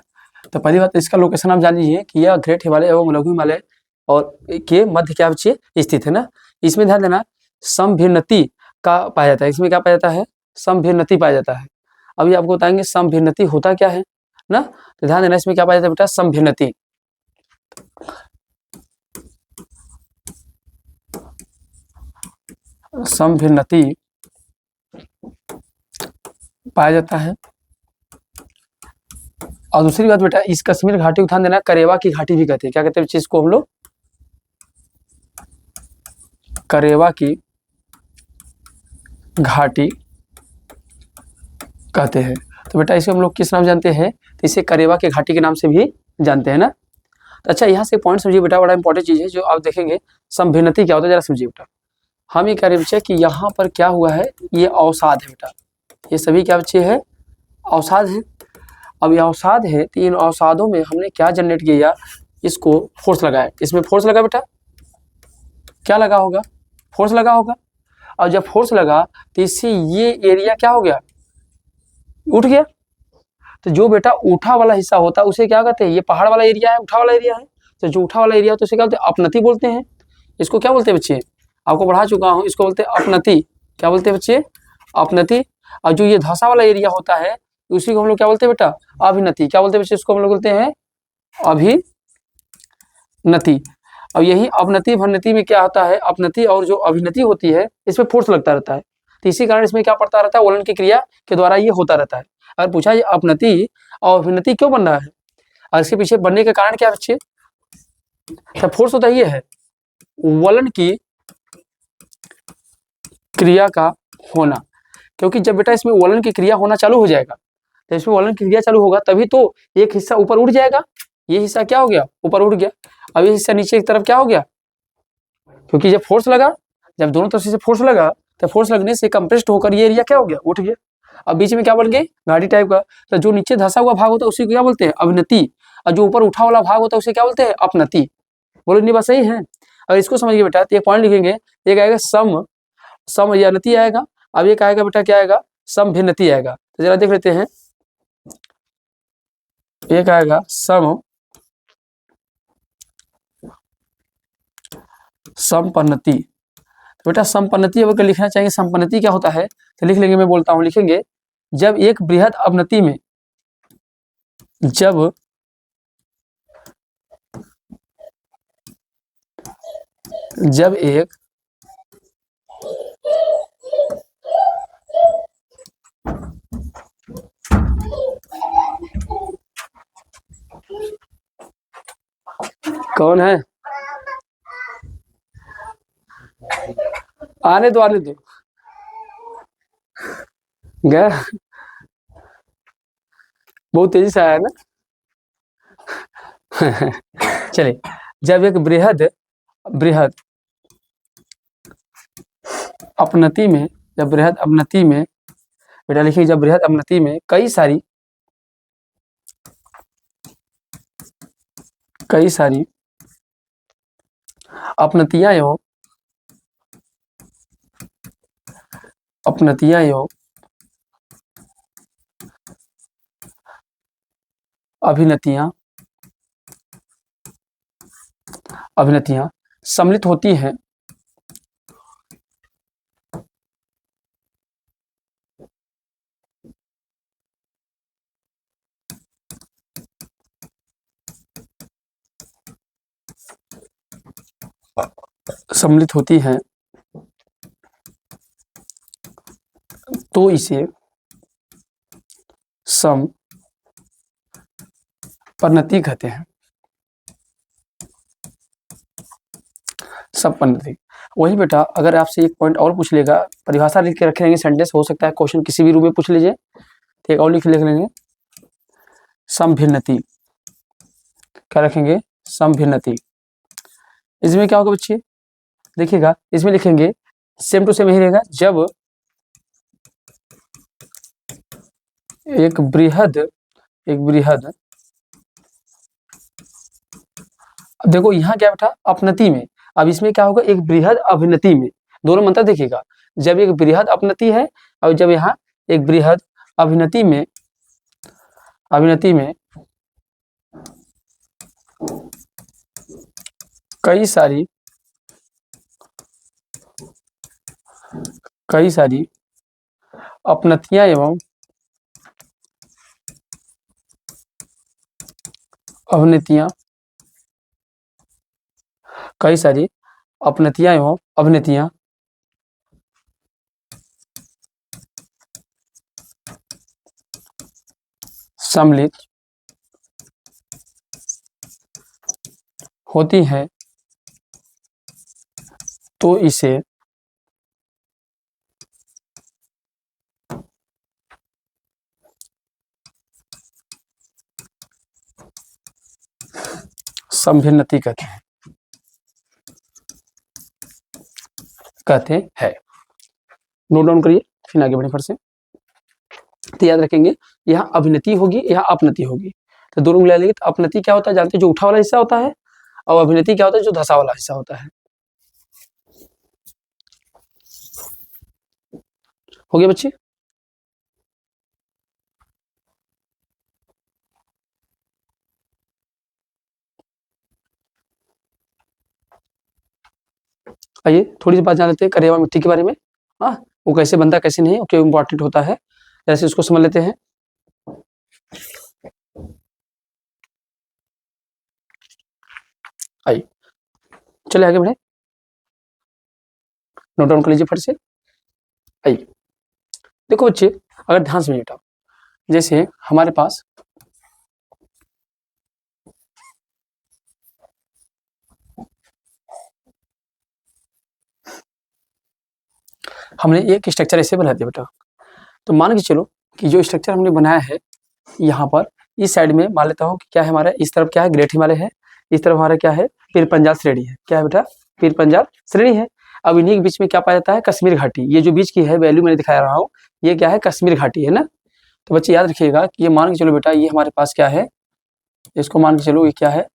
तो पहली बात इसका लोकेशन आप जान लीजिए कि यह ग्रेट हिमालय एवं लघु हिमालय और के मध्य क्या बच्चे स्थित है ना। इसमें ध्यान देना, समभिन्नति का पाया जाता है। इसमें क्या पाया जाता है? समभिन्नति पाया जाता है। अभी आपको बताएंगे समभिन्नति होता क्या है ना। तो ध्यान देना, इसमें क्या पाया जाता है बेटा? समभिन्नति। समभिन्नति पाया जाता है। और दूसरी बात बेटा, इस कश्मीर घाटी को ध्यान देना, करेवा की घाटी भी कहते हैं। क्या कहते हैं चीज को हम लोग? करेवा की घाटी कहते हैं। तो बेटा इसे हम लोग किस नाम जानते हैं? तो इसे करेवा के घाटी के नाम से भी जानते हैं ना। तो अच्छा, यहाँ से पॉइंट समझिए बेटा, बड़ा इंपॉर्टेंट चीज है जो आप देखेंगे। समभिन्नति क्या होता है जरा समझिए बेटा। हम ये कह रहे बच्चे कि यहाँ पर क्या हुआ है, ये अवसाद है बेटा। ये सभी क्या बच्चे है? अवसाद है। अब ये अवसाद है, तो इन अवसादों में हमने क्या जनरेट किया? इसको फोर्स लगाया। इसमें फोर्स लगा बेटा, क्या लगा होगा? फोर्स लगा होगा। और जब फोर्स लगा तो इससे ये एरिया क्या हो गया? उठ गया। तो जो बेटा उठा वाला हिस्सा होता है उसे क्या कहते हैं? ये पहाड़ वाला एरिया है, उठा वाला एरिया है। तो जो उठा वाला एरिया होता है उसे क्या बोलते हैं? अपनति बोलते हैं। इसको क्या बोलते हैं बच्चे? आपको पढ़ा चुका हूँ, इसको बोलते हैं अपनति। क्या बोलते हैं बच्चे? अपनति। और जो ये धसा वाला एरिया होता है उसी को हम लोग क्या बोलते हैं बेटा? अभिनति। क्या बोलते हैं बच्चे? इसको हम लोग बोलते हैं अभिनति। अब यही अवनति भन्नति में क्या होता है? अपनति और जो अभिनति होती है इसमें फोर्स लगता रहता है। तो इसी कारण इसमें क्या पड़ता रहता है? वलन की क्रिया के द्वारा ये होता रहता है। अगर पूछा ये अपनति और अभिनति क्यों बन रहा है और इसके पीछे बनने के कारण क्या बच्चे? तो फोर्स होता ये है वलन की क्रिया का होना। क्योंकि जब बेटा इसमें वलन की क्रिया होना चालू हो जाएगा, तो इसमें वलन की क्रिया चालू होगा तभी तो एक हिस्सा ऊपर उठ जाएगा। ये हिस्सा क्या हो गया? ऊपर उठ गया। अब ये हिस्सा नीचे की तरफ क्या हो गया? क्योंकि जब फोर्स लगा, जब दोनों तरफ से फोर्स लगा, तो फोर्स लगने से कंप्रेस्ड होकर ये एरिया क्या हो गया? उठ गया। अब बीच में क्या बन गई? घाटी टाइप का। तो जो नीचे धंसा हुआ भाग होता है उसी को क्या बोलते हैं? अवनति। और जो ऊपर उठा वाला भाग होता है उसे क्या बोलते हैं? अपनति। बोलो नहीं बात सही है? अगर इसको समझिए बेटा तो एक पॉइंट लिखेंगे, एक आएगा सम या नति आएगा। अब एक आएगा बेटा क्या आएगा? समभिन्नति आएगा। तो जरा देख लेते हैं, एक आएगा संपन्नति। तो बेटा संपन्नति अगर लिखना चाहेंगे संपन्नति क्या होता है तो लिख लेंगे, मैं बोलता हूँ, लिखेंगे जब एक बृहद अवनति में, जब एक कौन है, आने दो गया, बहुत तेजी से आया है ना। चलिए, जब एक बृहद अपनति में, जब बृहद अपनति में, बेटा लिखिए जब बृहद अपनति में कई सारी अपनतियां एवं अभिनतियां सम्मिलित होती हैं, तो इसे समपन्नति कहते हैं। संपन्नति। वही बेटा अगर आपसे एक पॉइंट और पूछ लेगा, परिभाषा लिख के रख लेंगे, सेंटेंस हो सकता है क्वेश्चन किसी भी रूप में पूछ लीजिए, तो एक और लिख लेंगे समभिन्नति। क्या रखेंगे, समभिन्नति। इसमें क्या होगा बच्चे, देखिएगा इसमें लिखेंगे सेम टू सेम यही रहेगा, जब एक बृहद देखो यहाँ क्या बैठा अपनति में, अब इसमें क्या होगा एक बृहद अभिनति में, दोनों मंत्र देखिएगा, जब एक बृहद अपनति है और जब यहाँ एक बृहद अभिनति में कई सारी अपनतियां एवं अवनतियां सम्मिलित होती हैं, तो इसे समभिन्नति कहते हैं। नोट डाउन करिए, फिर आगे बढ़े फिर से। तो याद रखेंगे यहाँ अभिनति होगी, यहाँ अपनति होगी, तो दोनों मिला लेंगे। तो अपनति क्या होता है जानते हैं, जो उठा वाला हिस्सा होता है, और अभिनति क्या होता है, जो धसा वाला हिस्सा होता है। हो गया बच्चे। आइए थोड़ी सी बात जान लेते हैं करेवा मिट्टी के बारे में। हाँ, वो कैसे बनता है कैसे नहीं, क्यों इम्पोर्टेंट होता है, जैसे इसको समझ लेते हैं। आइए चले आगे बढ़े, नोट डाउन कर लीजिए फट से। आइए देखो बच्चे, अगर ध्यान से बेटा, जैसे हमारे पास हमने एक स्ट्रक्चर ऐसे बना दिया बेटा, तो मान के चलो कि जो स्ट्रक्चर हमने बनाया है यहाँ पर इस साइड में मान लेता हूँ कि क्या है हमारा, इस तरफ क्या है ग्रेट हिमालय है, इस तरफ हमारा क्या है पीर पंजाल श्रेणी है। क्या है बेटा, पीर पंजाल श्रेणी है। अब इन्हीं के बीच में क्या पाया जाता है, कश्मीर घाटी। ये जो बीच की है वैल्यू मैंने दिखा रहा हूँ, ये क्या है कश्मीर घाटी है ना। तो बच्चे याद रखिएगा कि ये मान के चलो बेटा, ये हमारे पास क्या है, इसको मान के चलो ये क्या है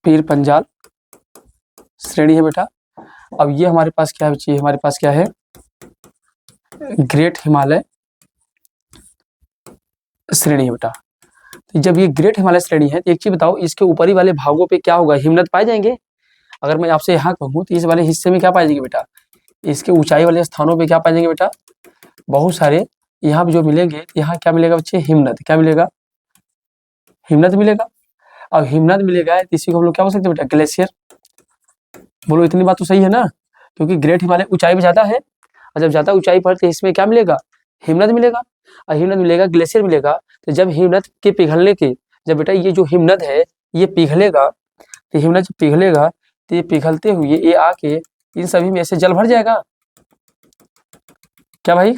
पीर पंजाल श्रेणी है बेटा। अब ये हमारे पास क्या है बच्चे, हमारे पास क्या है ग्रेट हिमालय श्रेणी है बेटा। तो जब ये ग्रेट हिमालय श्रेणी है तो एक चीज बताओ, इसके ऊपरी वाले भागों पे क्या होगा, हिमनद पाए जाएंगे? अगर मैं आपसे यहाँ कहूँ तो इस वाले हिस्से में क्या पाए जाएंगे बेटा, इसके ऊंचाई वाले स्थानों पे क्या पाए जाएंगे बेटा, बहुत सारे यहाँ पे जो मिलेंगे, यहाँ क्या मिलेगा बच्चे, हिमनद। क्या मिलेगा, हिमनद मिलेगा। अब हिमनद मिलेगा तो इसी को हम लोग क्या बोल सकते हैं बेटा, ग्लेशियर। बोलो इतनी बात तो सही है ना, क्योंकि ग्रेट हिमालय ऊंचाई पे ज्यादा है, और जब ज्यादा ऊंचाई पर तो इसमें क्या मिलेगा, हिमनद मिलेगा। और हिमनद मिलेगा, ग्लेशियर मिलेगा। तो जब हिमनद के पिघलने के, जब बेटा ये जो हिमनद है ये पिघलेगा, तो हिमनद जब पिघलेगा तो ये पिघलते हुए ये आके इन सभी में से जल भर जाएगा। क्या भाई,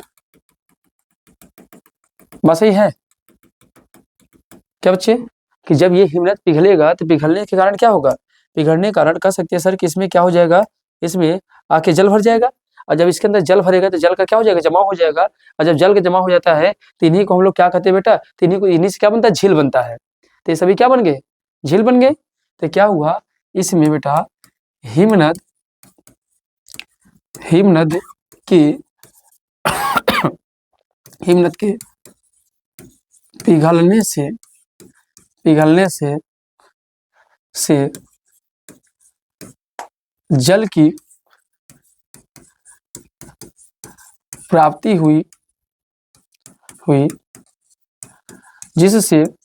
बात सही है क्या बच्चे, कि जब ये हिमनद पिघलेगा तो पिघलने के कारण क्या होगा, पिघलने के कारण कह सकते हैं सर कि इसमें क्या हो जाएगा, इसमें आके जल भर जाएगा। और जब इसके अंदर जल भरेगा तो जल का क्या हो जाएगा, जमा हो जाएगा। और जब जल का जमा हो जाता है तो इन्हीं को हम लोग क्या कहते हैं बेटा, तो इन्हीं से क्या बनता है, झील बनता है। तो ये सभी क्या बन गए, झील बन गए। तो क्या हुआ, इसमें बेटा हिमनद, हिमनद के हिमनद के पिघलने से जल की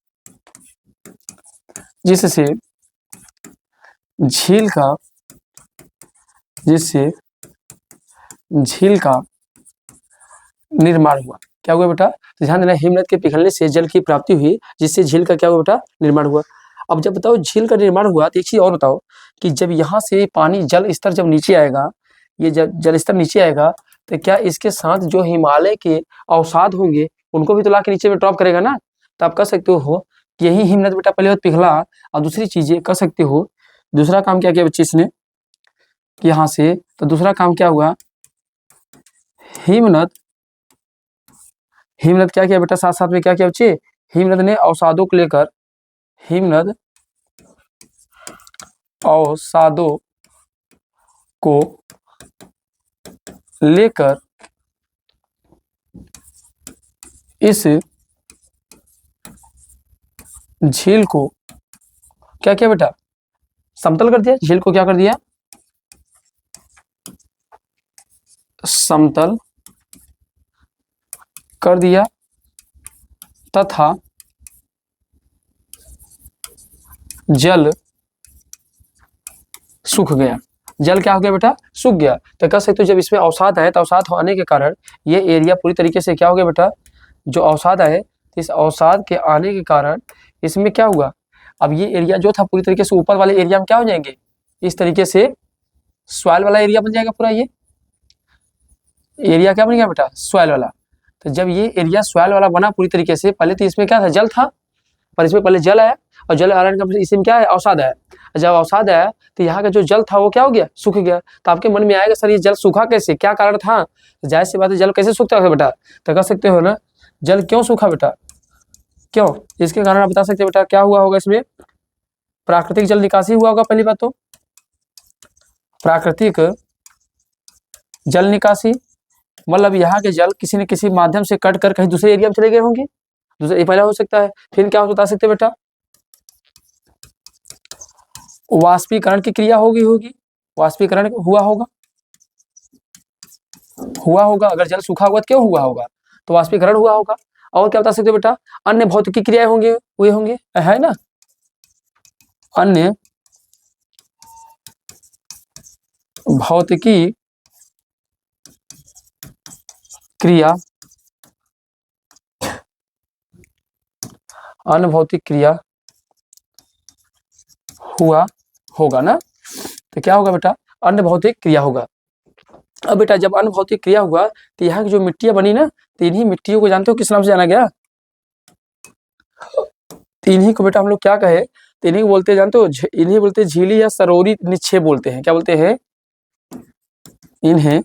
प्राप्ति हुई जिससे झील का निर्माण हुआ। क्या हुआ बेटा, तो ध्यान देना, हिमनद के पिघलने से जल की प्राप्ति हुई जिससे झील का क्या हुआ बेटा, निर्माण हुआ। अब जब बताओ झील का निर्माण हुआ तो एक चीज और बताओ, कि जब यहाँ से पानी जल स्तर जब नीचे आएगा, ये जब जल स्तर नीचे आएगा तो क्या इसके साथ जो हिमालय के अवसाद होंगे उनको भी तो ला के नीचे में ड्रॉप करेगा ना। तो आप कह सकते हो कि यही हिमनद बेटा पहले बार पिघला। और दूसरी चीजें कह सकते हो, दूसरा काम क्या किया बच्चे इसने, कि यहाँ से तो दूसरा काम क्या हुआ, हिमनद क्या किया बेटा, साथ साथ में क्या किया बच्चे, हिमनद ने अवसादों को लेकर, हिमनद अवसादों को लेकर इस झील को क्या किया बेटा, समतल कर दिया। झील को क्या कर दिया, समतल कर दिया, तथा जल सूख गया। जल क्या हो गया बेटा, सूख गया। तो कह सकते हो जब इसमें अवसाद है तो अवसाद होने के कारण ये एरिया पूरी तरीके से क्या हो गया बेटा, जो अवसाद है, इस अवसाद के आने के कारण इसमें क्या हुआ, अब ये एरिया जो था पूरी तरीके से ऊपर वाले एरिया में क्या हो जाएंगे, इस तरीके से सॉइल वाला एरिया बन जाएगा पूरा। ये एरिया क्या बन गया बेटा, सॉइल वाला। तो जब ये एरिया सॉइल वाला बना पूरी तरीके से, पहले तो इसमें क्या था, जल था, पर इसमें पहले जल आया, और जल आने का इसमें क्या है, अवसाद आया। जब अवसाद आया तो यहाँ का जो जल था वो क्या हो गया, सूख गया। तो आपके मन में आएगा सर ये जल सूखा कैसे, क्या कारण था, तो जाहिर सी बात है जल कैसे सूखता है बेटा, तो कह सकते हो ना, जल क्यों सूखा बेटा, क्यों, इसके कारण आप बता सकते हो बेटा क्या हुआ होगा, इसमें प्राकृतिक जल निकासी हुआ होगा। पहली बात तो प्राकृतिक जल निकासी, मतलब यहाँ के जल किसी न किसी माध्यम से कट कर कहीं दूसरे एरिया में चले गए होंगे, दूसरा पहला हो सकता है। फिर क्या बता सकते बेटा, वाष्पीकरण की क्रिया होगी, वाष्पीकरण हुआ होगा, अगर जल सूखा हुआ तो क्यों हुआ होगा, तो वाष्पीकरण हुआ होगा। और क्या बता सकते हो बेटा, अन्य भौतिकी क्रियाएं हुए होंगे, है ना, अन्य भौतिकी क्रिया, अन्य भौतिक क्रिया हुआ होगा ना। तो क्या होगा बेटा, अन्य भौतिक क्रिया होगा। अब बेटा जब अन्य भौतिक क्रिया हुआ तो यहाँ की जो मिट्टियां बनी ना, तो इन्हीं मिट्टियों को जानते हो किस नाम से जाना गया, तो इन्हीं को बेटा हम लोग क्या कहे, तो इन्हीं को बोलते हैं, जानते हो, इन्हीं बोलते हैं झीली या सरोवरी निक्षेप बोलते हैं। क्या बोलते हैं, इन्हें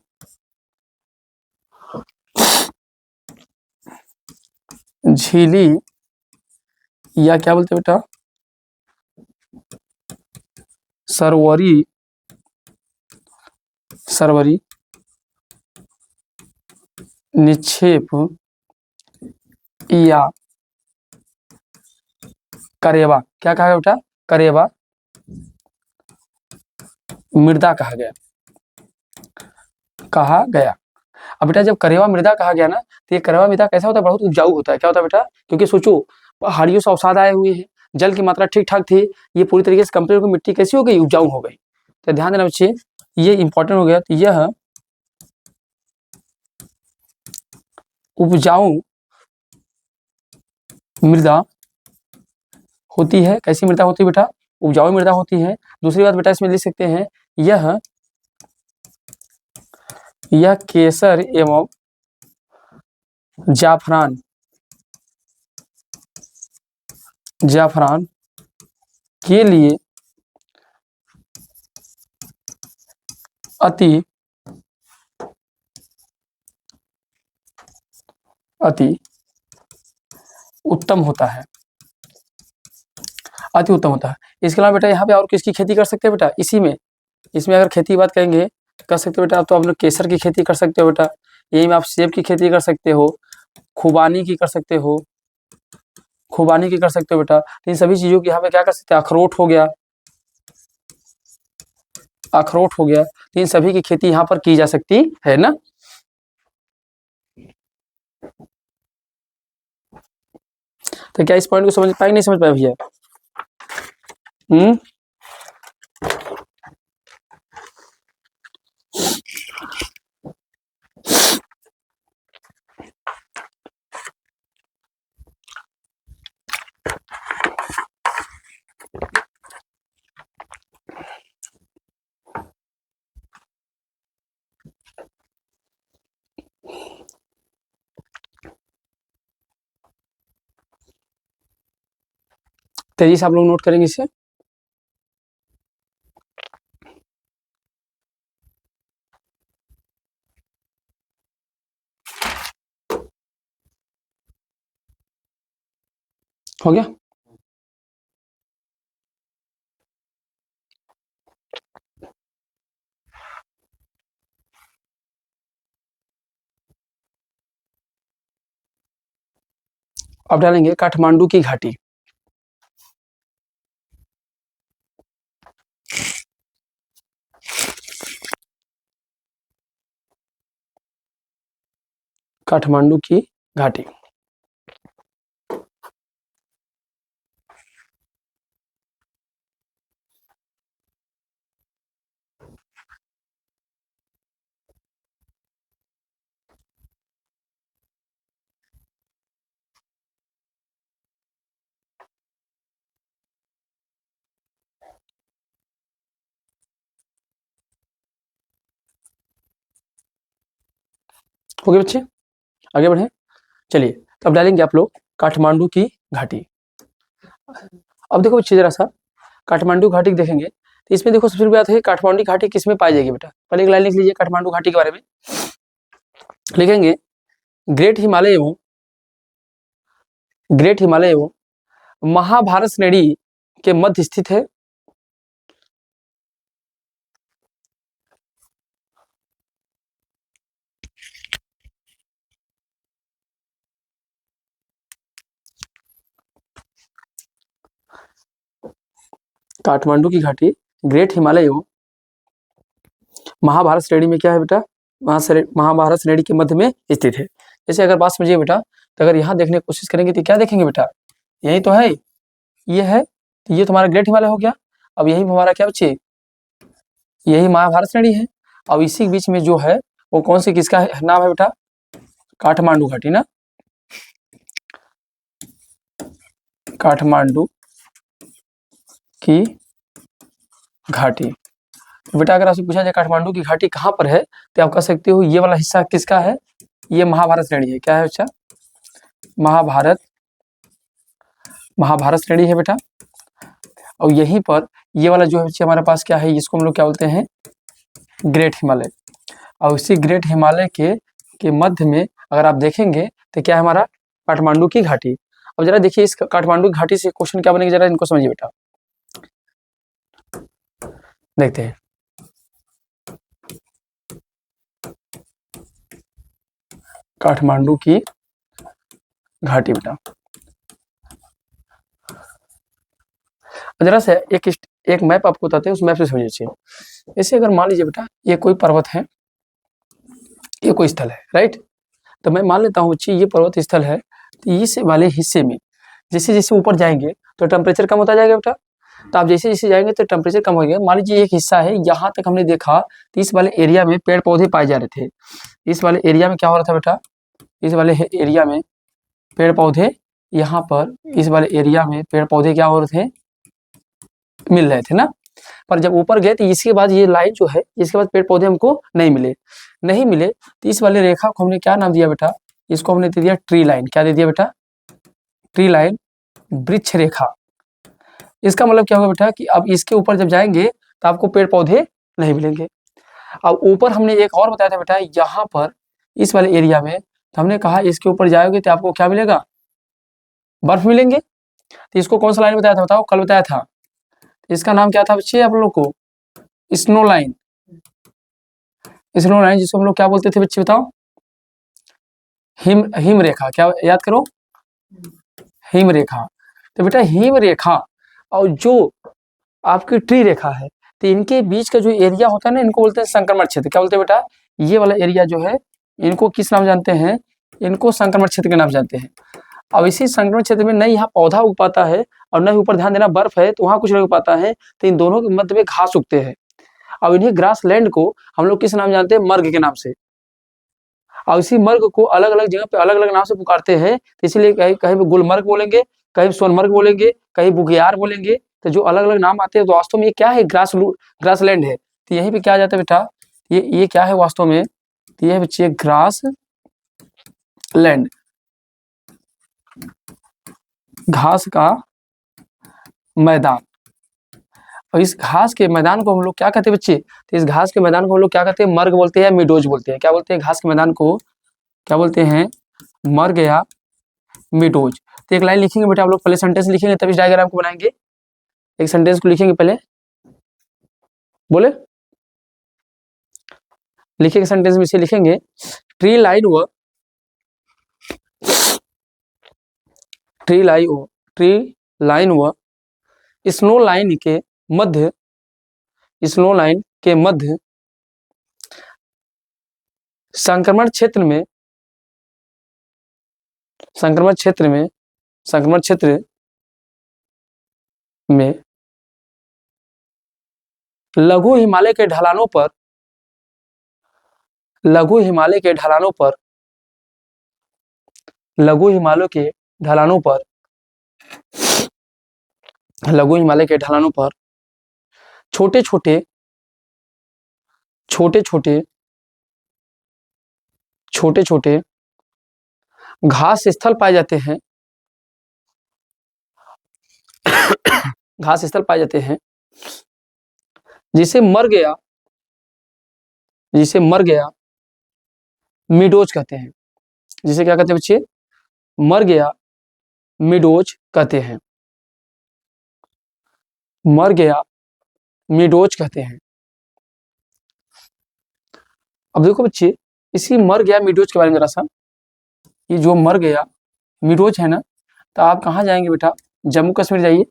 झीली या क्या बोलते हैं बेटा, सरोवरी निक्षेप या करेवा, क्या कहा गया बेटा? करेवा मृदा कहा गया, कहा गया। अब बेटा जब करेवा मृदा कहा गया ना, तो ये करेवा मृदा कैसा होता है? बहुत उपजाऊ होता है। क्या होता है बेटा? क्योंकि सोचो पहाड़ियों से अवसाद आए हुए हैं, जल की मात्रा ठीक ठाक थी, ये पूरी तरीके से कंप्लीट होकर मिट्टी कैसी हो गई? उपजाऊ हो गई। तो ध्यान देना बच्चे, ये इंपॉर्टेंट हो गया। तो यह उपजाऊ मृदा होती है। कैसी मृदा होती है बेटा? उपजाऊ मृदा होती है। दूसरी बात बेटा इसमें लिख सकते हैं, यह केसर एवं जाफरान के लिए अति उत्तम होता है, अति उत्तम होता है। इसके अलावा बेटा यहाँ पे और किसकी खेती कर सकते हैं बेटा? इसमें अगर खेती की बात करेंगे कर सकते हो बेटा, तो आप लोग केसर की खेती कर सकते हो बेटा, यही में आप सेब की खेती कर सकते हो, खुबानी की कर सकते हो, बेटा। तो इन सभी चीजों की यहाँ पे क्या कर सकते हैं? अखरोट हो गया, तो इन सभी की खेती यहाँ पर की जा सकती है ना। तो क्या इस पॉइंट को समझ पाए? नहीं समझ पाए भैया? तेजी से आप लोग नोट करेंगे इसे। हो गया? अब डालेंगे काठमांडू की घाटी। काठमांडू की घाटी। हो गया बच्चे? आगे बढ़े, चलिए। तो अब डालेंगे आप लोग काठमांडू की घाटी। अब देखो बच्चे जरा सा काठमांडू घाटी देखेंगे, तो इसमें देखो सबसे पहली बात है काठमांडू घाटी किसमें पाई जाएगी बेटा? पहले एक लाइन लिख लीजिए काठमांडू घाटी के बारे में। लिखेंगे ग्रेट हिमालय एवं महाभारत श्रेणी के मध्य स्थित है। काठमांडू की घाटी ग्रेट हिमालय एवं महाभारत श्रेणी में क्या है बेटा? महाभारत श्रेणी के मध्य में स्थित है। जैसे अगर बात समझिए बेटा, तो अगर यहाँ देखने की कोशिश करेंगे तो क्या देखेंगे बेटा? यही तो है, ये है, तो ये तुम्हारा ग्रेट हिमालय हो गया। अब यही हमारा क्या बच्चे? यही महाभारत श्रेणी है। अब इसी के बीच में जो है वो कौन सी किसका नाम है बेटा? काठमांडू घाटी ना, काठमांडू की घाटी। बेटा अगर आपसे पूछा जाए काठमांडू की घाटी कहाँ पर है, तो आप कह सकते हो ये वाला हिस्सा किसका है? ये महाभारत श्रेणी है। क्या है बच्चा? महाभारत श्रेणी है बेटा। और यहीं पर ये वाला जो है बच्चे हमारे पास क्या है? इसको हम लोग क्या बोलते हैं? ग्रेट हिमालय। और इसी ग्रेट हिमालय के मध्य में अगर आप देखेंगे तो क्या है हमारा? काठमांडू की घाटी। अब जरा देखिए इस काठमांडू की घाटी से क्वेश्चन क्या बनेगा, जरा इनको समझिए बेटा। देखते हैं, काठमांडू की घाटी बेटा। जरा से एक मैप आपको बताते हैं, उस मैप से समझिए। ऐसे अगर मान लीजिए बेटा ये कोई पर्वत है, ये कोई स्थल है, राइट। तो मैं मान लेता हूँ बच्चे ये पर्वत स्थल है, तो इस वाले हिस्से में जैसे जैसे ऊपर जाएंगे तो टेम्परेचर कम होता जाएगा बेटा। तो आप जैसे जैसे जाएंगे तो टेम्परेचर कम हो गया। मान लीजिए एक हिस्सा है, यहाँ तक हमने देखा तो इस वाले एरिया में पेड़ पौधे पाए जा रहे थे। इस वाले एरिया में क्या हो रहा था बेटा, इस वाले एरिया में पेड़ पौधे, यहाँ पर इस वाले एरिया में पेड़ पौधे क्या हो रहे थे, मिल रहे थे ना। पर जब ऊपर गए तो इसके बाद ये लाइन जो है, इसके बाद पेड़ पौधे हमको नहीं मिले। तो इस वाले रेखा को हमने क्या नाम दिया बेटा, इसको हमने दे दिया ट्री लाइन। क्या दे दिया बेटा, ट्री लाइन, वृक्ष रेखा। इसका मतलब क्या होगा बेटा कि अब इसके ऊपर जब जाएंगे तो आपको पेड़ पौधे नहीं मिलेंगे। अब ऊपर हमने एक और बताया था बेटा, यहाँ पर इस वाले एरिया में, तो हमने कहा इसके ऊपर जाओगे तो आपको क्या मिलेगा, बर्फ मिलेंगे। तो इसको कौन सा लाइन बताया था बताओ, कल बताया था। इसका नाम क्या था बच्चे आप लोग को, स्नो लाइन। स्नो लाइन जिसको हम लोग क्या बोलते थे बच्चे बताओ, हिम रेखा। क्या याद करो, हिम रेखा। तो बेटा हिम रेखा और जो आपकी ट्री रेखा है, तो इनके बीच का जो एरिया होता है ना, इनको बोलते हैं संक्रमण क्षेत्र। क्या बोलते हैं बेटा, ये वाला एरिया जो है इनको किस नाम जानते हैं, इनको संक्रमण क्षेत्र के नाम जानते हैं। अब इसी संक्रमण क्षेत्र में न यहाँ पौधा उग पाता है और न ही ऊपर ध्यान देना बर्फ है, तो वहाँ कुछ नहीं उग पाता है। तो इन दोनों के मध्य में घास उगते हैं। अब इन्हीं ग्रास लैंड को हम लोग किस नाम जानते हैं, मर्ग के नाम से। और इसी मर्ग को अलग अलग जगह पे अलग अलग नाम से पुकारते हैं। तो इसीलिए कहीं कहीं पे गुलमर्ग बोलेंगे, कहीं सोनमर्ग बोलेंगे, कहीं बुगियार बोलेंगे। तो जो अलग अलग नाम आते हैं तो वास्तव में ये क्या है, ग्रास लैंड है। तो यहीं पे क्या आ जाता है बेटा, ये क्या है वास्तव में, तो ये बच्चे ग्रास लैंड, घास का मैदान। और इस घास के मैदान को हम लोग क्या कहते हैं बच्चे, तो इस घास के मैदान को हम लोग क्या कहते हैं, मर्ग बोलते हैं, मिडोज बोलते हैं। क्या बोलते हैं, घास के मैदान को क्या बोलते हैं, मर्ग या मिडोज। तो एक लाइन लिखेंगे बेटा आप लोग, पहले सेंटेंस लिखेंगे तब इस डायग्राम को बनाएंगे। एक सेंटेंस को लिखेंगे पहले, बोले लिखेंगे सेंटेंस में, इसे लिखेंगे ट्री लाइन व स्नो लाइन के मध्य, स्नो लाइन के मध्य संक्रमण क्षेत्र में लघु हिमालय के ढलानों पर लघु हिमालय के ढलानों पर छोटे छोटे घास स्थल पाए जाते हैं। घास स्थल पाए जाते हैं जिसे मर गया मिडोज कहते हैं। जिसे क्या कहते हैं बच्चे, मर गया मिडोज कहते हैं। मर गया मिडोज कहते हैं। अब देखो बच्चे, इसी मर गया मिडोज के बारे में जरा सा, ये जो मर गया मिडोज है ना, तो आप कहाँ जाएंगे बेटा, जम्मू कश्मीर जाइए।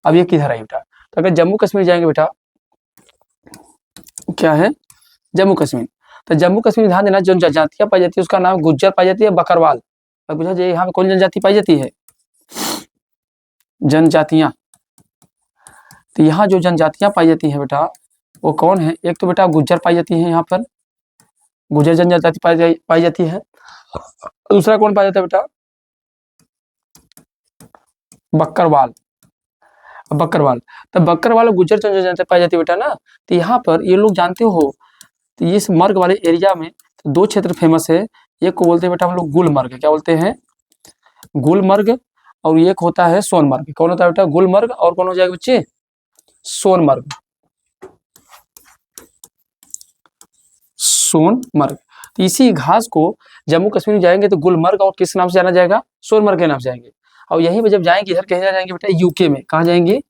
अब ये किधर है बेटा, तो अगर जम्मू कश्मीर जाएंगे बेटा, क्या है जम्मू कश्मीर, तो जम्मू कश्मीर ध्यान देना, जो जनजातियां पाई जाती है उसका नाम गुज्जर पाई जाती है, बकरवाल। अब पूछा जाए यहाँ पे कौन जनजाति पाई जाती है, जनजातियां। तो यहाँ जो जनजातियां पाई जाती है बेटा वो कौन है, एक तो बेटा गुज्जर पाई जाती है, यहाँ पर गुज्जर जनजाति पाई जाती है। दूसरा कौन पाया जाता है बेटा, बकरवाल। तो बकरवाल और गुज्जर जनजाति पाई जाती है बेटा ना। तो यहाँ पर ये लोग जानते हो, तो इस मर्ग वाले एरिया में तो दो क्षेत्र फेमस है। एक को बोलते हैं बेटा हम लोग गुलमर्ग। क्या बोलते हैं, गुलमर्ग। और एक होता है सोनमर्ग। कौन होता है बेटा, गुलमर्ग। और कौन हो जाएगा बच्चे, सोनमर्ग। तो इसी घास को जम्मू कश्मीर में जाएंगे तो गुलमर्ग और किस नाम से जाना जाएगा, सोनमर्ग के नाम से जाएंगे। और यहीं पे जब जाएंगे, इधर कहीं जाएंगे बेटा, यूके में। कहाँ जाएंगे,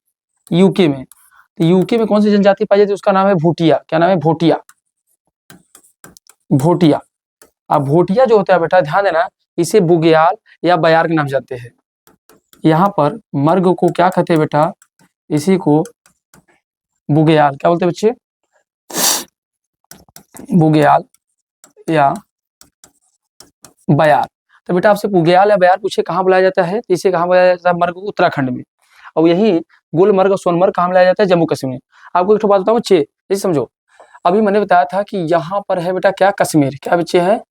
यूके में। तो यूके में कौन सी जनजाति पाई जाती है, उसका नाम है भूटिया। क्या नाम है, भोटिया। अब भोटिया जो होता है बेटा, ध्यान देना, इसे बुग्याल या बयार के नाम जानते हैं। यहाँ पर मर्ग को क्या कहते हैं बेटा, इसी को बुग्याल क्या बोलते हैं बच्चे, बुग्याल या बयार। तो बेटा आपसे बुग्याल या बयार पूछे कहाँ बुलाया जाता है, तो इसे कहाँ बुलाया जाता है, मर्ग उत्तराखंड में। और यही गुलमर्ग और सोनमर्ग कहाँ बुलाया जाता है, जम्मू कश्मीर में। आपको एक बात बताऊँ बच्चे, ये समझो, अभी मैंने बताया था कि यहाँ पर है बेटा क्या, कश्मीर, क्या बच्चे है,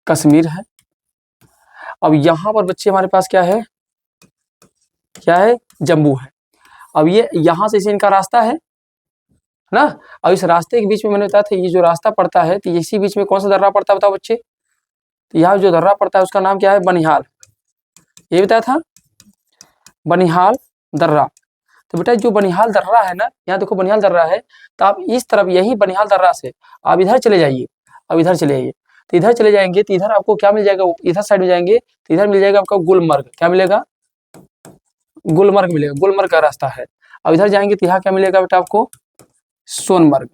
कश्मीर है। अब यहाँ पर बच्चे हमारे पास क्या है, क्या है, जम्मू है। अब ये यहाँ से इसे इनका रास्ता है ना। अब इस रास्ते के बीच में मैंने बताया था ये जो रास्ता पड़ता है, तो इसी बीच में कौन सा दर्रा पड़ता है बताओ बच्चे, तो यहाँ जो दर्रा पड़ता है उसका नाम क्या है, बनिहाल, ये बताया था, बनिहाल दर्रा। तो बेटा जो बनिहाल दर्रा है ना, यहाँ देखो बनिहाल दर्रा है, तो आप इस तरफ यही बनिहाल दर्रा से आप इधर चले जाइए, अब इधर चले जाइए, तो इधर चले जाएंगे तो इधर आपको क्या मिल जाएगा, इधर साइड में जाएंगे तो इधर मिल जाएगा आपका गुलमर्ग, क्या मिलेगा, गुलमर्ग मिलेगा, गुलमर्ग का रास्ता है। अब इधर जाएंगे तो यहाँ क्या मिलेगा बेटा आपको, सोनमर्ग,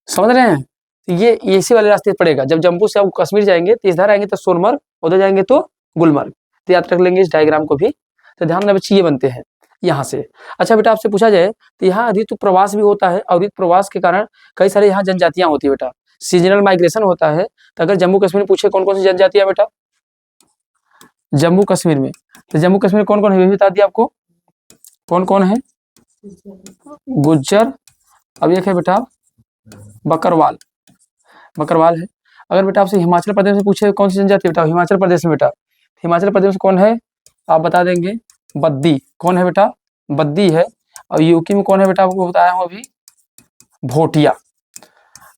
समझ रहे हैं। ये इसी वाले रास्ते पड़ेगा, जब जम्मू से आप कश्मीर जाएंगे तो इधर आएंगे तो सोनमर्ग, उधर जाएंगे तो गुलमर्ग। तो याद रख लेंगे इस डायग्राम को भी। तो ध्यान में बच्चे ये बनते हैं यहाँ से। अच्छा बेटा आपसे पूछा जाए तो यहाँ ऋतु प्रवास भी होता है, और ऋतु प्रवास के कारण कई सारे यहाँ जनजातियां होती है बेटा, सीजनल माइग्रेशन होता है। तो अगर जम्मू कश्मीर में पूछे कौन कौन सी जनजातियां बेटा, जम्मू कश्मीर में, तो जम्मू कश्मीर कौन कौन है ये बता दिया आपको, कौन कौन है, गुज्जर, अब एक है बेटा बकरवाल, बकरवाल है। अगर बेटा आपसे हिमाचल प्रदेश में पूछे कौन सी जनजाति बेटा, हिमाचल प्रदेश में बेटा, हिमाचल प्रदेश में कौन है, आप बता देंगे बद्दी, कौन है बेटा, बद्दी है। और यूपी में कौन है बेटा, आपको बताया हूँ अभी, भोटिया।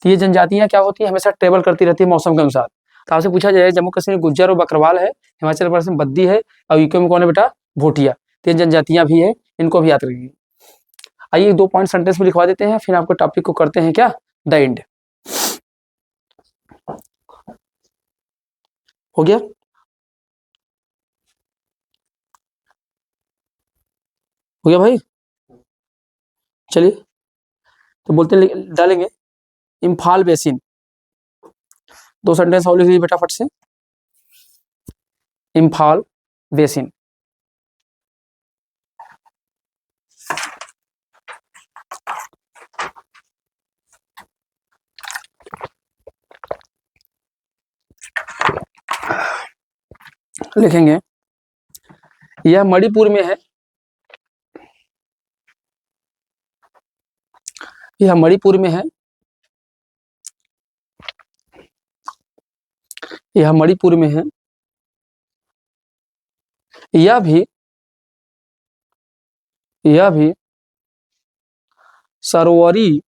तो ये जनजातियां क्या होती है, हमेशा ट्रेवल करती रहती है मौसम के अनुसार। तो आपसे पूछा जाए जम्मू कश्मीर में गुज्जर और बकरवाल है, हिमाचल प्रदेश में बद्दी है, और यूपी में कौन है बेटा, भोटिया। तो ये जनजातियां भी है, इनको भी याद रखिए। आइए 2 पॉइंट सेंटेंस में लिखवा देते हैं, फिर आपको टॉपिक को करते हैं क्या, द एंड। हो गया, हो गया भाई, चलिए तो बोलते डालेंगे इम्फाल बेसिन। 2 सेंटेंस और लिख लीजिए बेटा फट से, इम्फाल बेसिन। लिखेंगे यह मणिपुर में है, यह मणिपुर में है, यह मणिपुर में है। यह भी सरोवरी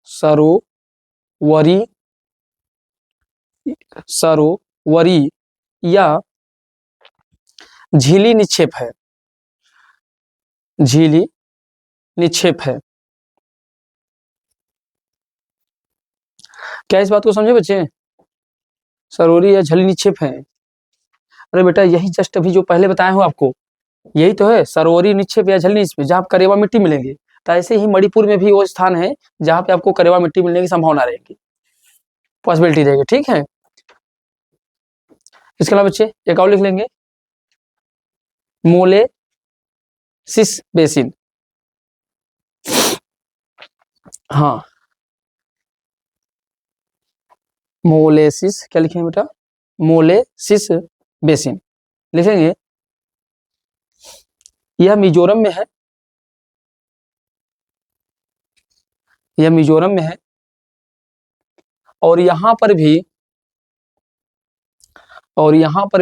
सरोवरी सरोवरी या झीली निक्षेप है, झीली निक्षेप है। क्या इस बात को समझे बच्चे, सरोवरी या झीली निक्षेप है। अरे बेटा यही जस्ट अभी जो पहले बताया हूँ आपको, यही तो है सरोवरी निक्षेप या झीली निक्षेप, जहाँ करेवा मिट्टी मिलेंगे। तो ऐसे ही मणिपुर में भी वो स्थान है जहाँ पे आपको करेवा मिट्टी मिलने की संभावना रहेगी, पॉसिबिलिटी रहेगी, ठीक है। इसके अलावा बच्चे एक और लिख लेंगे, मोलेसिस बेसिन, हाँ मोलेसिस, क्या लिखेंगे बेटा, मोलेसिस बेसिन लिखेंगे। यह मिजोरम में है, यह मिजोरम में है। और यहाँ पर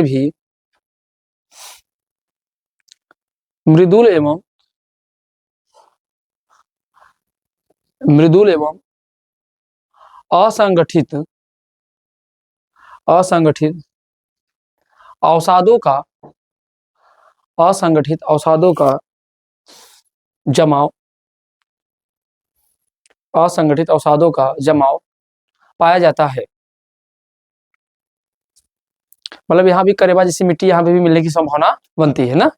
भी मृदुल एवं असंगठित अवसादों का जमाव पाया जाता है। मतलब यहाँ भी करेवा जैसी मिट्टी यहाँ पे भी मिलने की संभावना बनती है ना।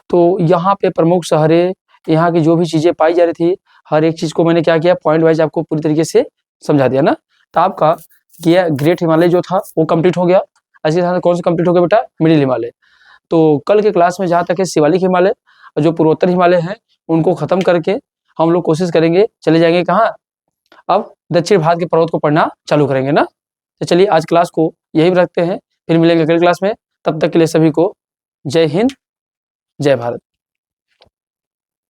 तो यहाँ पे प्रमुख शहरें, यहाँ की जो भी चीजें पाई जा रही थी, हर एक चीज को मैंने क्या किया, पॉइंट वाइज आपको पूरी तरीके से समझा दिया ना। तो आपका ग्रेट हिमालय जो था वो कंप्लीट हो गया। ऐसे कौन सा कंप्लीट हो गया बेटा, मिडिल हिमालय। तो कल के क्लास में जहाँ तक है शिवालिक हिमालय और जो पूर्वोत्तर हिमालय हैं उनको ख़त्म करके हम लोग कोशिश करेंगे, चले जाएंगे कहाँ, अब दक्षिण भारत के पर्वत को पढ़ना चालू करेंगे ना। तो चलिए आज क्लास को यही रखते हैं, फिर मिलेंगे अगली क्लास में। तब तक के लिए सभी को जय हिंद, जय भारत।